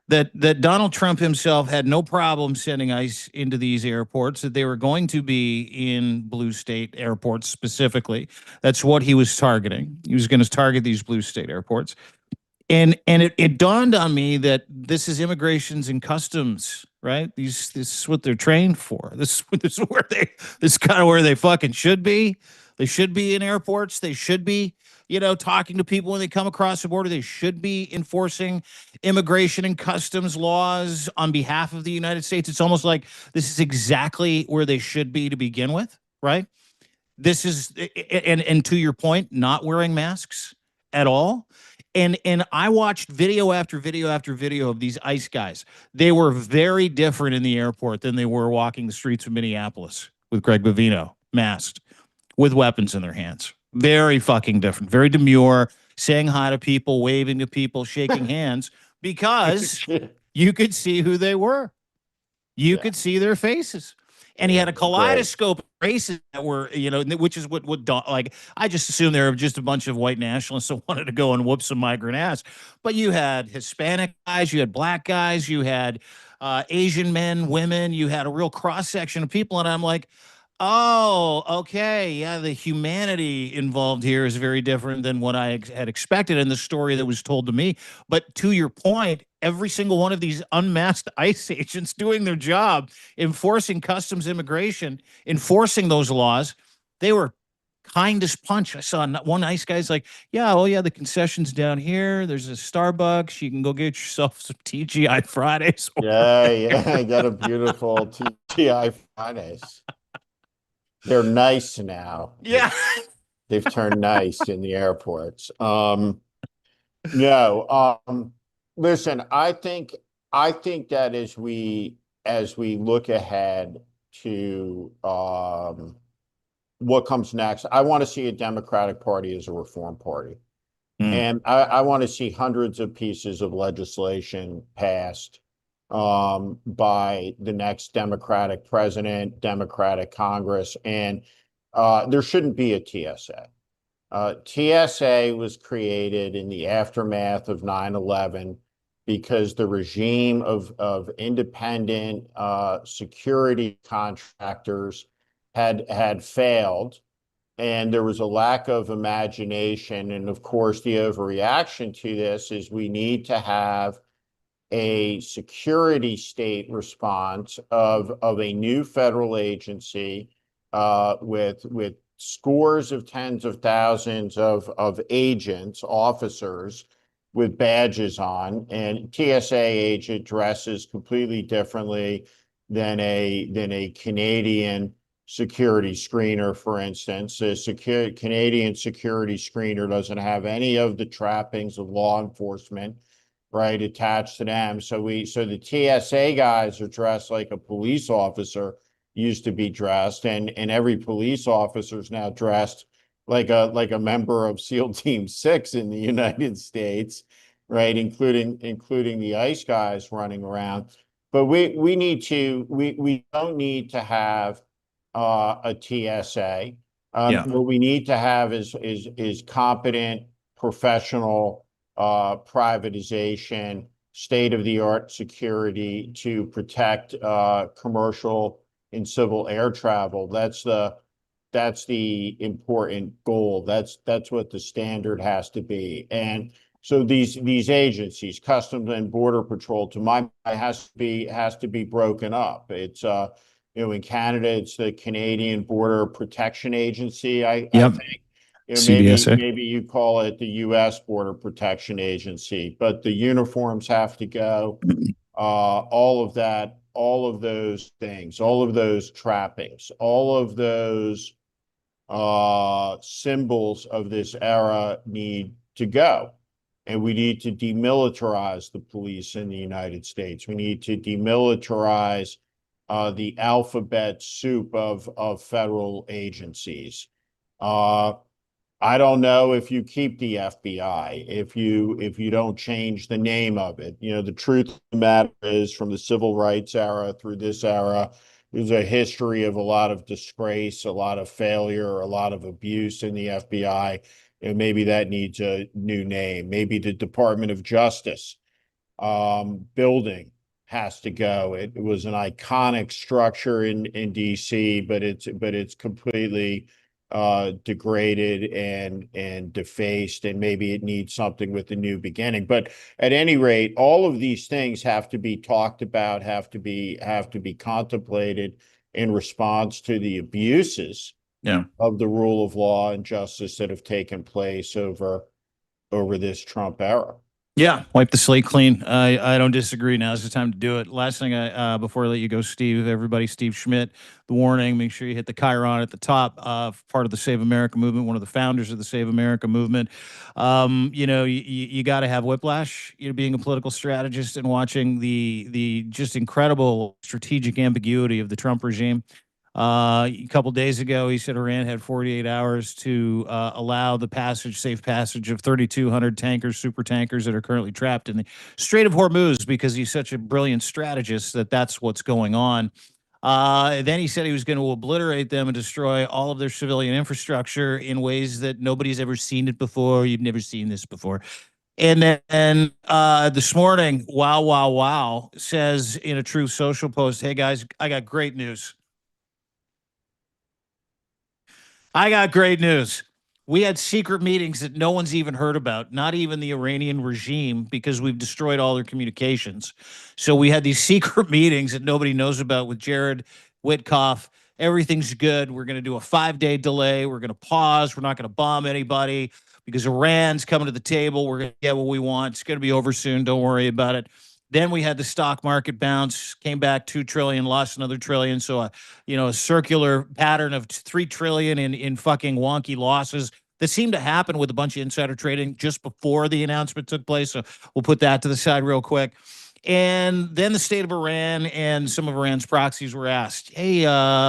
that Donald Trump himself had no problem sending ICE into these airports, that they were going to be in blue state airports specifically. That's what he was targeting. He was going to target these blue state airports. And it dawned on me that this is immigrations and customs, right? This is what they're trained for. This is kind of where they fucking should be. They should be in airports. They should be, talking to people when they come across the border. They should be enforcing immigration and customs laws on behalf of the United States. It's almost like this is exactly where they should be to begin with, right? This is, and to your point, not wearing masks at all. And I watched video after video after video of these ICE guys. They were very different in the airport than they were walking the streets of Minneapolis with Greg Bovino, masked, with weapons in their hands. Very fucking different. Very demure, saying hi to people, waving to people, shaking hands, because you could see who they were. You could see their faces. And he had a kaleidoscope of races that were, which is what I just assumed they were just a bunch of white nationalists that wanted to go and whoop some migrant ass. But you had Hispanic guys, you had black guys, you had Asian men, women, you had a real cross section of people. And I'm like, oh, okay. Yeah, the humanity involved here is very different than what I had expected in the story that was told to me. But to your point, every single one of these unmasked ICE agents doing their job, enforcing customs immigration, enforcing those laws, they were kind as punch. I saw one ICE guy's like, the concession's down here. There's a Starbucks. You can go get yourself some TGI Fridays.
I got a beautiful TGI Fridays. They're nice now.
Yeah.
They've turned nice in the airports. Listen, I think that as we look ahead to what comes next, I want to see a Democratic Party as a reform party. And I want to see hundreds of pieces of legislation passed by the next Democratic president, Democratic Congress, and there shouldn't be a TSA. TSA was created in the aftermath of 9/11 because the regime of independent security contractors had failed, and there was a lack of imagination. And of course, the overreaction to this is we need to have a security state response of a new federal agency with scores of tens of thousands of agents, officers with badges on. And TSA agent dresses completely differently than a Canadian security screener, for instance. A Canadian security screener doesn't have any of the trappings of law enforcement, right, attached to them. So the TSA guys are dressed like a police officer used to be dressed, and every police officer is now dressed like a member of SEAL Team 6 in the United States, right, including the ICE guys running around. But we don't need to have a TSA. What we need to have is competent, professional privatization, state-of-the-art security to protect commercial and civil air travel. That's the important goal. That's what the standard has to be. And so these agencies, Customs and Border Patrol, to my mind, has to be broken up. It's in Canada, it's the Canadian Border Protection Agency. I think. Maybe you call it the U.S. Border Protection Agency, but the uniforms have to go. All of that, all of those things, all of those trappings, all of those symbols of this era need to go. And we need to demilitarize the police in the United States. We need to demilitarize the alphabet soup of federal agencies. I don't know if you keep the FBI, if you don't change the name of it. The truth of the matter is, from the civil rights era through this era, there's a history of a lot of disgrace, a lot of failure, a lot of abuse in the FBI. And maybe that needs a new name. Maybe the Department of Justice building has to go. It was an iconic structure in DC, but it's completely degraded and defaced, and maybe it needs something with a new beginning. But at any rate, all of these things have to be talked about, have to be contemplated in response to the abuses of the rule of law and justice that have taken place over this Trump era.
Yeah, wipe the slate clean. I don't disagree. Now's the time to do it. Last thing, before I let you go, Steve, everybody, Steve Schmidt, the warning, make sure you hit the chyron at the top, part of the Save America movement, one of the founders of the Save America movement. You got to have whiplash, being a political strategist and watching the just incredible strategic ambiguity of the Trump regime. A couple days ago, he said Iran had 48 hours to allow the safe passage of 3,200 tankers, super tankers that are currently trapped in the Strait of Hormuz, because he's such a brilliant strategist that's what's going on. Then he said he was going to obliterate them and destroy all of their civilian infrastructure in ways that nobody's ever seen it before. You've never seen this before. And then this morning, wow, says in a Truth Social post, hey, guys, I got great news. We had secret meetings that no one's even heard about, not even the Iranian regime, because we've destroyed all their communications. So we had these secret meetings that nobody knows about with Jared Witkoff. Everything's good. We're going to do a 5-day delay. We're going to pause. We're not going to bomb anybody because Iran's coming to the table. We're going to get what we want. It's going to be over soon. Don't worry about it. Then we had the stock market bounce, came back 2 trillion, lost another trillion. So, a circular pattern of 3 trillion in fucking wonky losses that seemed to happen with a bunch of insider trading just before the announcement took place. So we'll put that to the side real quick. And then the state of Iran and some of Iran's proxies were asked, "Hey,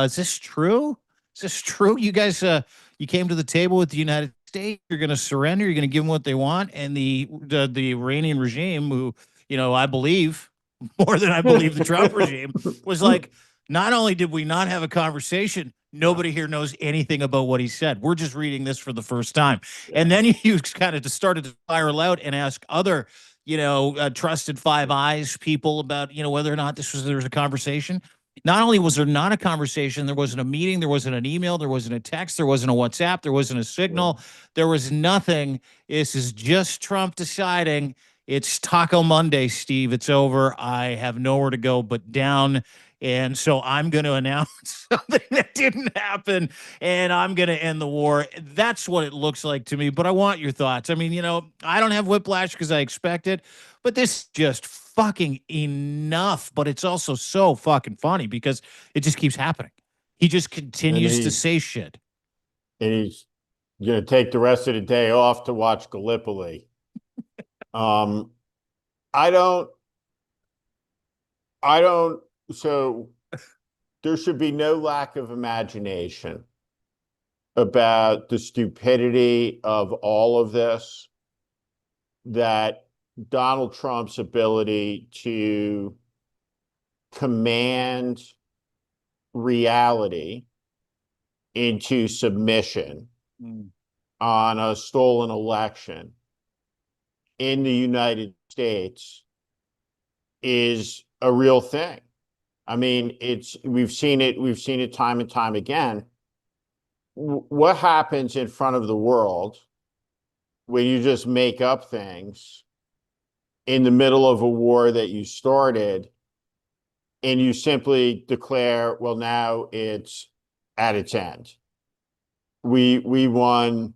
is this true? Is this true? You guys, you came to the table with the United States. You're going to surrender. You're going to give them what they want." And the Iranian regime, who I believe more than I believe the Trump regime, was like, not only did we not have a conversation, nobody here knows anything about what he said. We're just reading this for the first time. And then you kind of just started to spiral out and ask other, trusted Five Eyes people about, whether or not there was a conversation. Not only was there not a conversation, there wasn't a meeting, there wasn't an email, there wasn't a text, there wasn't a WhatsApp, there wasn't a signal, there was nothing. This is just Trump deciding it's Taco Monday, Steve. It's over. I have nowhere to go but down. And so I'm going to announce something that didn't happen, and I'm going to end the war. That's what it looks like to me. But I want your thoughts. I mean, I don't have whiplash because I expect it, but this is just fucking enough. But it's also so fucking funny because it just keeps happening. He just continues to say shit.
And he's going to take the rest of the day off to watch Gallipoli. So there should be no lack of imagination about the stupidity of all of this, that Donald Trump's ability to command reality into submission on a stolen election in the United States is a real thing. I mean, we've seen it time and time again. What happens in front of the world when you just make up things in the middle of a war that you started, and you simply declare, well, now it's at its end. We won,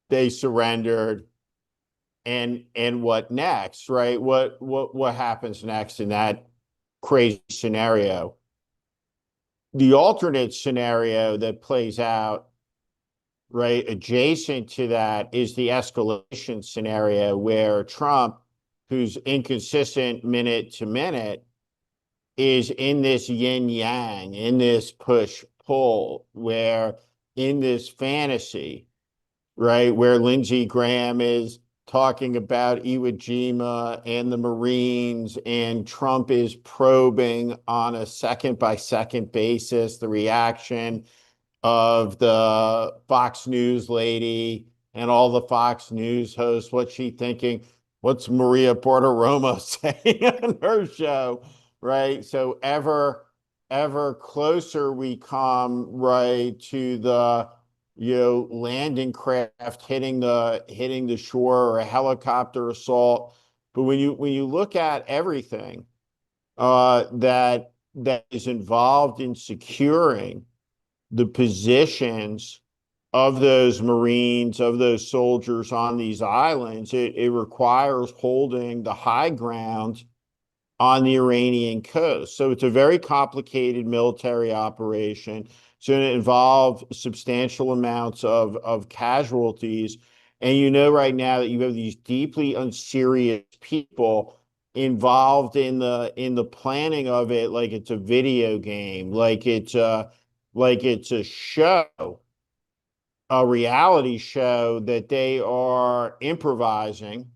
they surrendered, and what next, right? What happens next in that crazy scenario? The alternate scenario that plays out, right, adjacent to that, is the escalation scenario where Trump, who's inconsistent minute to minute, is in this yin yang, in this push pull, where in this fantasy, right, where Lindsey Graham is talking about Iwo Jima and the Marines, and Trump is probing on a second-by-second basis the reaction of the Fox News lady and all the Fox News hosts. What's she thinking? What's Maria Bartiromo saying on her show, right? So ever closer we come, right, to the landing craft hitting the shore, or a helicopter assault. But when you look at everything that is involved in securing the positions of those Marines, of those soldiers on these islands, it requires holding the high ground on the Iranian coast. So it's a very complicated military operation. It's going to involve substantial amounts of casualties. And right now that you have these deeply unserious people involved in the planning of it, like it's a video game, like it's a show, a reality show that they are improvising,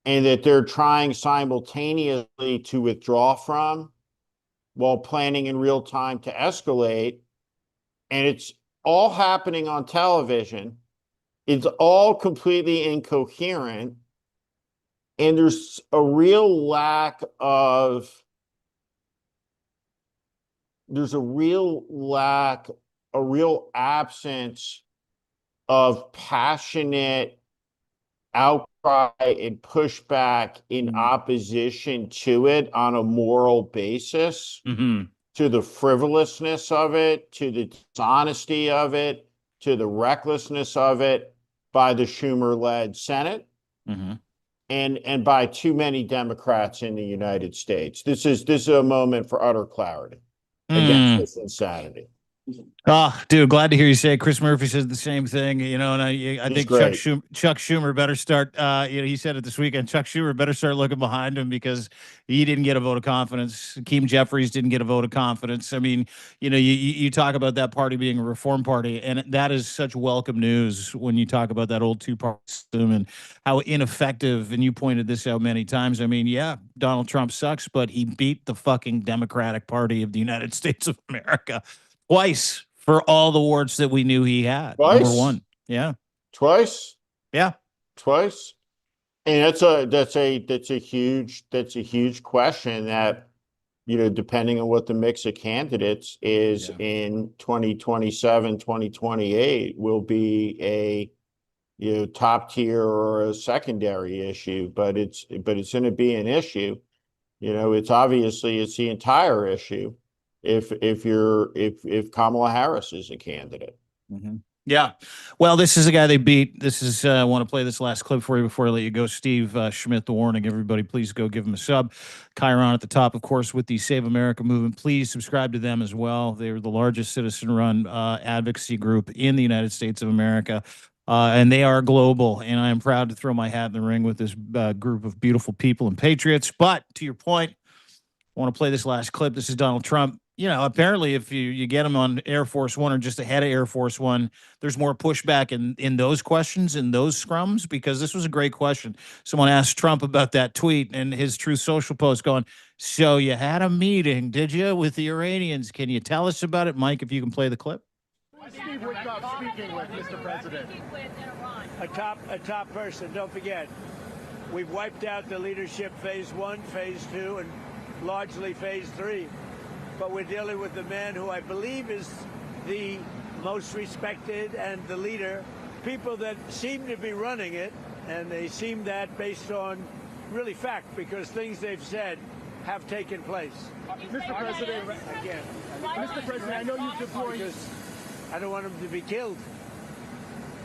and that they're trying simultaneously to withdraw from while planning in real time to escalate. And it's all happening on television. It's all completely incoherent. And there's a real absence of passionate outcry and pushback in opposition to it on a moral basis, to the frivolousness of it, to the dishonesty of it, to the recklessness of it by the Schumer-led Senate. and by too many Democrats in the United States. This is a moment for utter clarity against this insanity.
Oh, dude, glad to hear you say it. Chris Murphy says the same thing, you know, and I think
great.
Chuck Schumer better start, you know, he said it this weekend, Chuck Schumer better start looking behind him because he didn't get a vote of confidence. Keem Jeffries didn't get a vote of confidence. I mean, you know, you talk about that party being a reform party, and that is such welcome news when you talk about that old two-party system and how ineffective, and you pointed this out many times. I mean, yeah, Donald Trump sucks, but he beat the fucking Democratic Party of the United States of America twice for all the warts that we knew he had.
Twice?
Number one. Yeah.
Twice?
Yeah.
Twice? And that's a huge question that, you know, depending on what the mix of candidates is in 2027, 2028 will be a, you know, top tier or a secondary issue, but it's going to be an issue. You know, it's the entire issue if Kamala Harris is a candidate.
Mm-hmm. Yeah. Well, this is the guy they beat. This is, I want to play this last clip for you before I let you go. Steve Schmidt, The Warning. Everybody, please go give him a sub. Chiron at the top, of course, with the Save America movement. Please subscribe to them as well. They're the largest citizen-run advocacy group in the United States of America. And they are global, and I am proud to throw my hat in the ring with this group of beautiful people and patriots. But to your point, I want to play this last clip. This is Donald Trump. You know, apparently if you get him on Air Force One or just ahead of Air Force One, there's more pushback in those questions, in those scrums, because this was a great question. Someone asked Trump about that tweet and his Truth Social post going, so you had a meeting, did you, with the Iranians? Can you tell us about it? Mike, if you can play the clip.
Steve Witkoff speaking with Mr. President. A top person, don't forget. We've wiped out the leadership phase 1, phase 2, and largely phase 3. But we're dealing with the man who I believe is the most respected and the leader. People that seem to be running it, and they seem that based on really fact, because things they've said have taken place. Mr. President, again, Mr. President, I know you've deployed. Because I don't want him to be killed.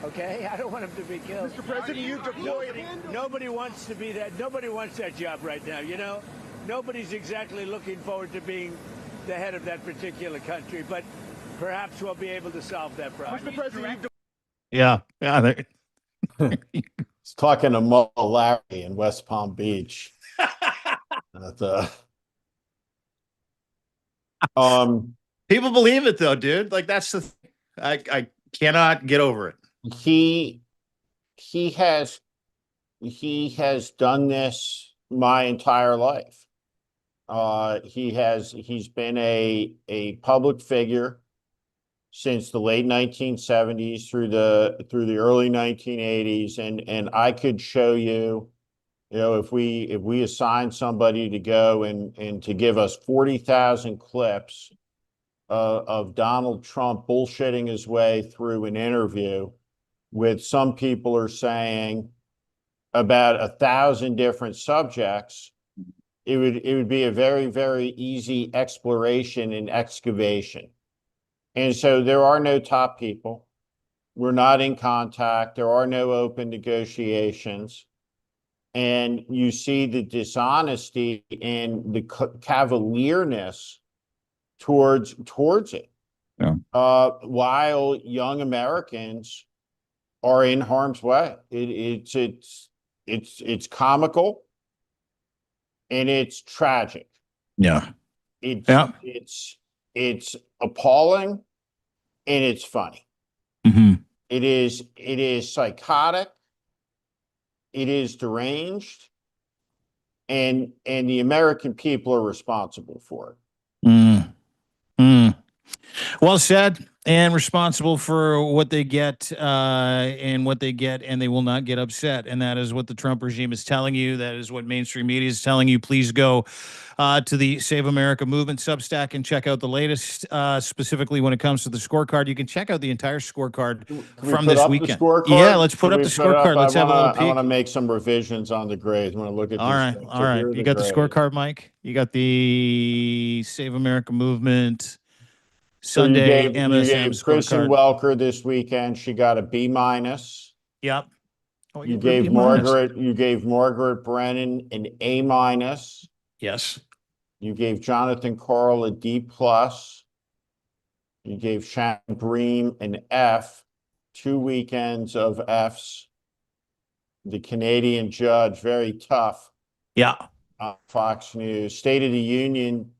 Okay, I don't want him to be killed. Mr. President, you've deployed. Nobody wants to be that. Nobody wants that job right now. You know, nobody's exactly looking forward to being the head of that particular country, but perhaps we'll be able to solve that problem. Mr. President,
Yeah.
He's talking to Mo Larry in West Palm Beach.
People believe it though, dude. Like that's the I cannot get over it.
He has done this my entire life. He's been a public figure since the late 1970s through the early 1980s, and I could show you, you know, if we assign somebody to go and to give us 40,000 clips of Donald Trump bullshitting his way through an interview with, some people are saying, about 1,000 different subjects, it would be a very, very easy exploration and excavation. And so there are no top people. We're not in contact. There are no open negotiations. And you see the dishonesty and the cavalierness towards it.
Yeah.
While young Americans are in harm's way. It's comical and it's tragic.
Yeah.
It's appalling and it's funny.
Mm-hmm.
It is psychotic. It is deranged, and the American people are responsible for it.
Well said, and responsible for what they get, and they will not get upset. And that is what the Trump regime is telling you. That is what mainstream media is telling you. Please go to the Save America Movement Substack and check out the latest, specifically when it comes to the scorecard. You can check out the entire scorecard from this weekend. Yeah, let's put up the scorecard. Let's have a little peek.
I want to make some revisions on the grades. I want to look at
all right. All right. You got the scorecard, Mike? You got the Save America Movement Sunday MSM
Kristen
scorecard.
Welker this weekend. She got a B-.
Yep. Oh,
You
give her a
gave
B minus.
Margaret Brennan an A minus.
Yes.
You gave Jonathan Karl a D plus. You gave Shannon Bream an F. 2 weekends of Fs. The Canadian judge, very tough.
Yeah.
On Fox News. State of the Union,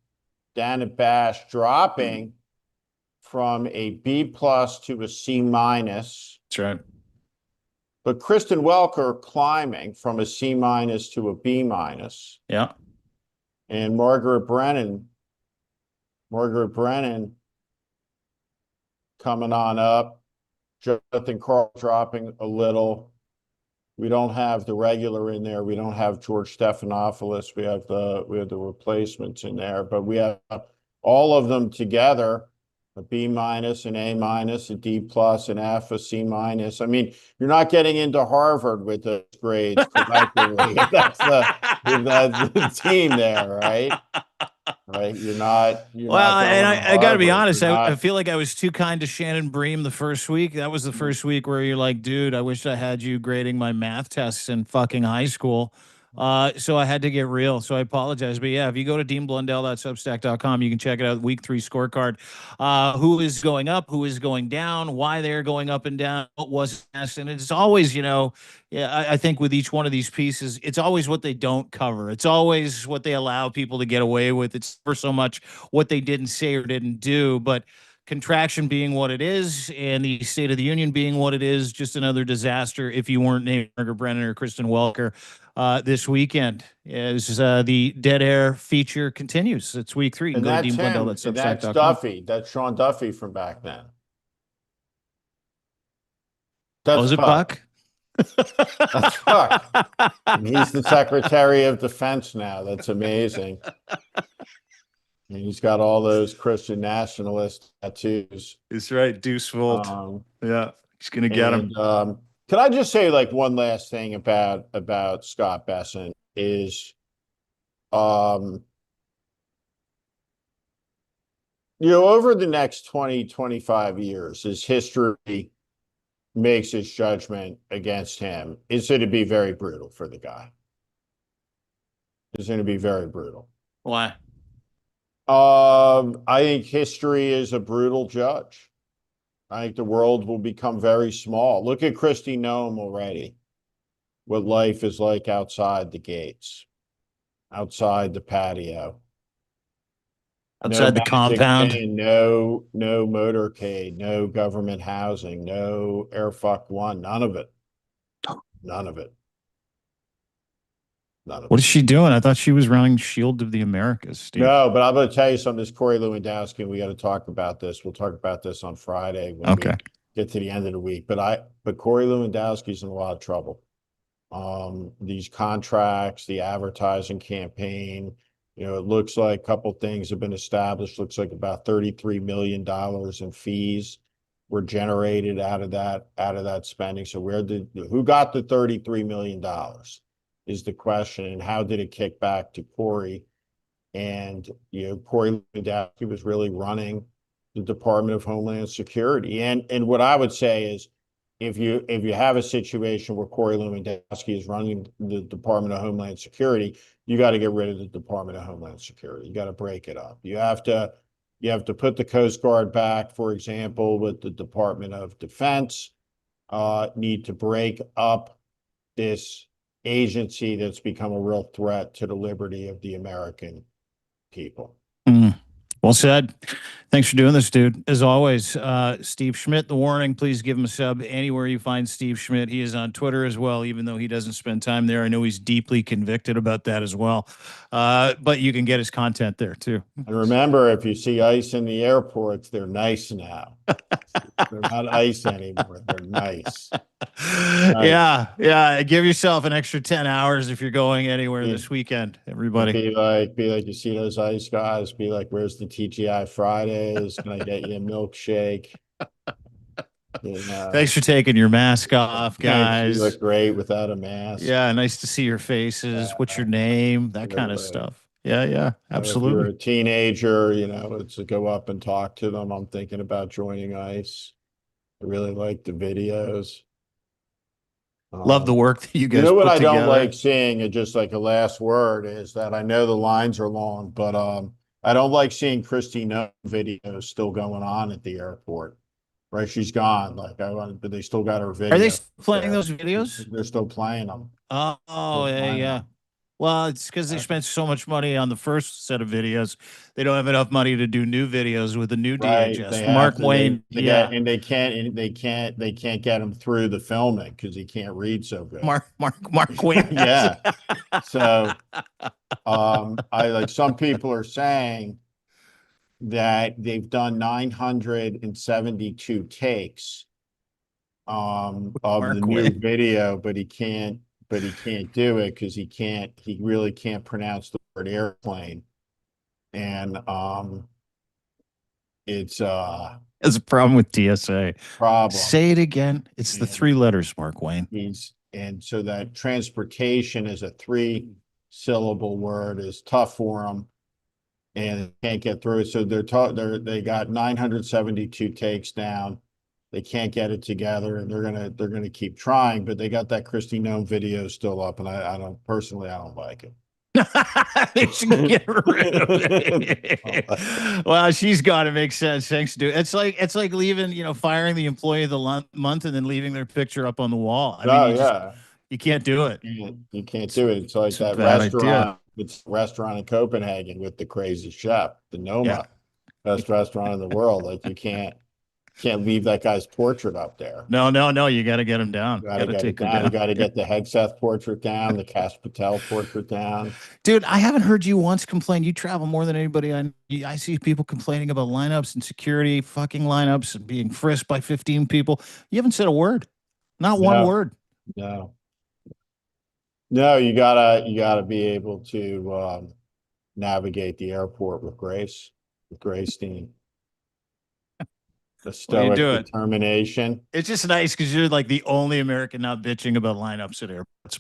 Dana Bash dropping from a B plus to a C minus.
That's right.
But Kristen Welker climbing from a C minus to a B minus.
Yeah.
And Margaret Brennan coming on up. Jonathan Karl dropping a little. We don't have the regular in there. We don't have George Stephanopoulos. We have the replacements in there, but we have all of them together. A B minus, an A minus, a D plus, an F, a C minus. I mean, you're not getting into Harvard with those grades collectively. That's the team there, right? Right? You're not.
Well, and I got to be honest. I
I
feel like I was too kind to Shannon Bream the first week. That was the first week where you're like, dude, I wish I had you grading my math tests in fucking high school. So I had to get real. So I apologize. But yeah, if you go to deanblundell.substack.com, you can check it out. Week 3 scorecard. Who is going up? Who is going down? Why they're going up and down? What was asked? And it's always, yeah, I think with each one of these pieces, it's always what they don't cover. It's always what they allow people to get away with. It's for so much what they didn't say or didn't do. But contraction being what it is and the State of the Union being what it is, just another disaster if you weren't named Margaret Brennan or Kristen Welker this weekend. As the Dead Air feature continues. It's week 3.
and that's him. And that's Duffy. That's Sean Duffy from back then. That's
it Buck?
That's Buck. And he's the Secretary of Defense now. That's amazing. And he's got all those Christian nationalist tattoos.
That's right. Deuce Volt. Yeah, he's going to get him.
Can I just say like one last thing about Scott Bessent is, over the next 20, 25 years, as history makes its judgment against him, it's going to be very brutal for the guy. It's going to be very brutal.
Why?
I think history is a brutal judge. I think the world will become very small. Look at Kristi Noem already. What life is like outside the gates, outside the patio.
Outside the compound.
No motorcade, no government housing, no Air Fuck One, none of it. None of it.
What is she doing? I thought she was running Shield of the Americas, Steve.
No, but I'm going to tell you something. This Corey Lewandowski, we got to talk about this. We'll talk about this on Friday when we get to the end of the week. But Corey Lewandowski's in a lot of trouble. These contracts, the advertising campaign, it looks like a couple things have been established. Looks like about $33 million in fees were generated out of that spending. So who got the $33 million? Is the question, and how did it kick back to Corey? And Corey Lewandowski was really running the Department of Homeland Security. And what I would say is, if you have a situation where Corey Lewandowski is running the Department of Homeland Security, you got to get rid of the Department of Homeland Security. You got to break it up. You have to put the Coast Guard back, for example, with the Department of Defense. Need to break up this agency that's become a real threat to the liberty of the American people.
Well said. Thanks for doing this, dude. As always, Steve Schmidt, The Warning. Please give him a sub anywhere you find Steve Schmidt. He is on Twitter as well, even though he doesn't spend time there. I know he's deeply convicted about that as well. But you can get his content there too.
And remember, if you see ICE in the airports, they're nice now. They're not ICE anymore. They're nice.
Yeah. Give yourself an extra 10 hours if you're going anywhere this weekend, everybody.
Be like, you see those ICE guys, be like, where's the TGI Fridays? Can I get you a milkshake?
Thanks for taking your mask off, guys.
You look great without a mask.
Yeah, nice to see your faces. What's your name? That kind of stuff. Yeah, absolutely.
If you're a teenager, to go up and talk to them. I'm thinking about joining ICE. I really like the videos.
Love the work that you
You
guys
know what
put
I don't
together.
like seeing, and just like a last word, is that I know the lines are long, but I don't like seeing Christy No videos still going on at the airport. Right, she's gone. Like but they still got her
Are they
video
still playing
there.
those videos?
They're still playing them.
Oh,
Still
yeah,
playing
yeah.
them.
Well, it's because they spent so much money on the first set of videos. They don't have enough money to do new videos with the new
Right,
DHS.
they have
Mark
to.
Wayne,
They
yeah.
got, and they can't get him through the filming because he can't read so good.
Mark Wayne.
Yeah. So, I like some people are saying that they've done 972 takes of
Mark
the new
Wayne.
video, but he can't do it because he really can't pronounce the word airplane. And it's
There's a problem with TSA.
problem.
Say it again. It's the
Yeah.
3 letters, Mark Wayne.
And so that transportation is a 3-syllable word, is tough for them, and can't get through it. So they got 972 takes down. They can't get it together, and they're gonna keep trying, but they got that Christy Nome video still up, and I don't like it.
They should get rid of it. Well, she's got to make sense. Thanks, dude. It's like leaving, firing the employee of the month and then leaving their picture up on the wall. I mean, you can't do it.
You can't do it. It's like that restaurant. It's a restaurant in Copenhagen with the crazy chef, the Noma, best restaurant in the world. Like you can't leave that guy's portrait up there.
No. You got to get him down.
You got to take him down. You got to get the Hegseth portrait down, the Cash Patel portrait down.
Dude, I haven't heard you once complain. You travel more than anybody. I see people complaining about lineups and security, fucking lineups, and being frisked by 15 people. You haven't said a word. Not one word.
No. No, you gotta be able to navigate the airport with grace, Dean. The stoic determination.
It's just nice because you're like the only American not bitching about lineups at airports.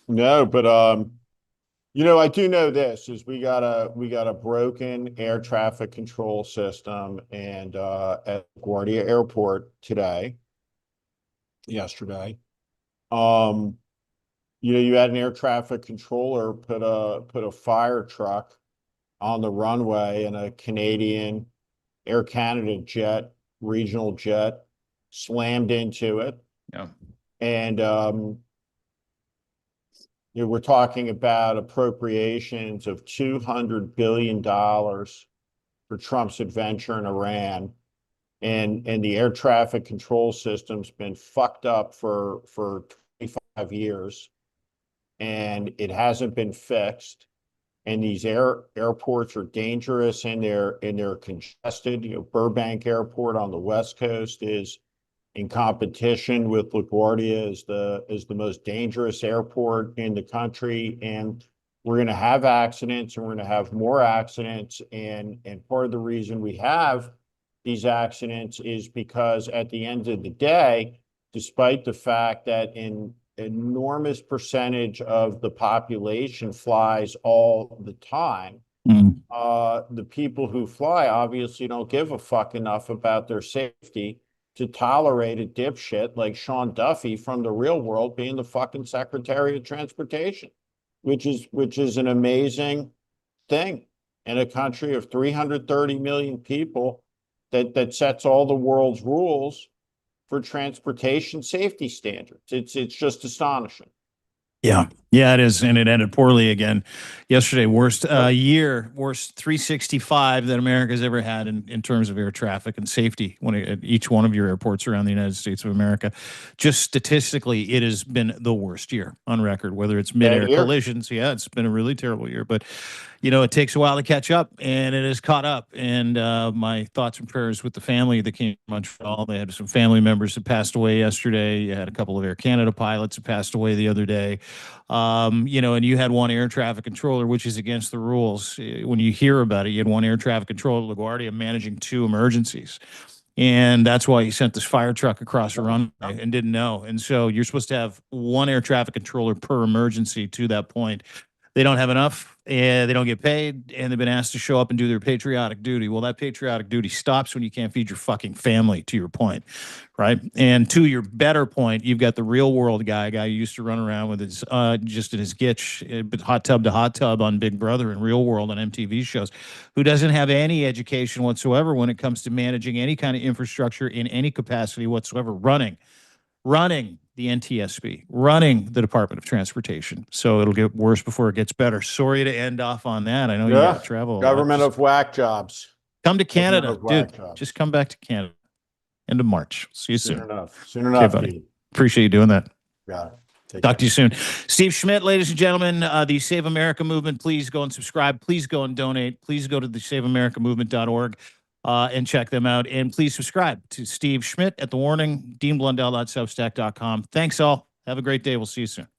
No, but I do know this is we got a broken air traffic control system and at LaGuardia Airport yesterday. You had an air traffic controller put a fire truck on the runway, and a Canadian Air Canada regional jet slammed into it.
Yeah.
And we're talking about appropriations of $200 billion for Trump's adventure in Iran. And the air traffic control system's been fucked up for 25 years. And it hasn't been fixed. And these airports are dangerous, and they're congested. Burbank Airport on the West Coast is in competition with LaGuardia as the most dangerous airport in the country. And we're going to have accidents, and we're going to have more accidents. And part of the reason we have these accidents is because at the end of the day, despite the fact that an enormous percentage of the population flies all the time, the people who fly obviously don't give a fuck enough about their safety to tolerate a dipshit like Sean Duffy from the real world being the fucking Secretary of Transportation, which is an amazing thing in a country of 330 million people that sets all the world's rules for transportation safety standards. It's just astonishing.
Yeah, it is, and it ended poorly again yesterday. Worst 365 that America's ever had in terms of air traffic and safety at each one of your airports around the United States of America. Just statistically, it has been the worst year on record, whether it's mid-air collisions. Yeah, it's been a really terrible year, but it takes a while to catch up, and it has caught up. And my thoughts and prayers with the family that came from Montreal. They had some family members that passed away yesterday. You had a couple of Air Canada pilots that passed away the other day. And you had one air traffic controller, which is against the rules. When you hear about it, you had one air traffic controller at LaGuardia managing 2 emergencies. And that's why he sent this fire truck across the runway and didn't know. And so you're supposed to have one air traffic controller per emergency to that point. They don't have enough, and they don't get paid, and they've been asked to show up and do their patriotic duty. Well, that patriotic duty stops when you can't feed your fucking family, to your point, right? And to your better point, you've got the real world guy who used to run around with his just in his gitch, but hot tub to hot tub on Big Brother and Real World on MTV shows, who doesn't have any education whatsoever when it comes to managing any kind of infrastructure in any capacity whatsoever, running the NTSB, running the Department of Transportation. So it'll get worse before it gets better. Sorry to end off on that. I know you got to travel.
Government of whack jobs.
Come to Canada,
Government of
dude.
whack jobs.
Just come back to Canada. End of March. See you soon.
Soon enough,
buddy.
Pete.
Appreciate you doing that.
Got it. Take
Talk
care.
to you soon. Steve Schmidt, ladies and gentlemen, the Save America Movement. Please go and subscribe. Please go and donate. Please go to the saveamericamovement.org. And check them out. And please subscribe to Steve Schmidt at The Warning, deanblundell.substack.com. Thanks all. Have a great day. We'll see you soon.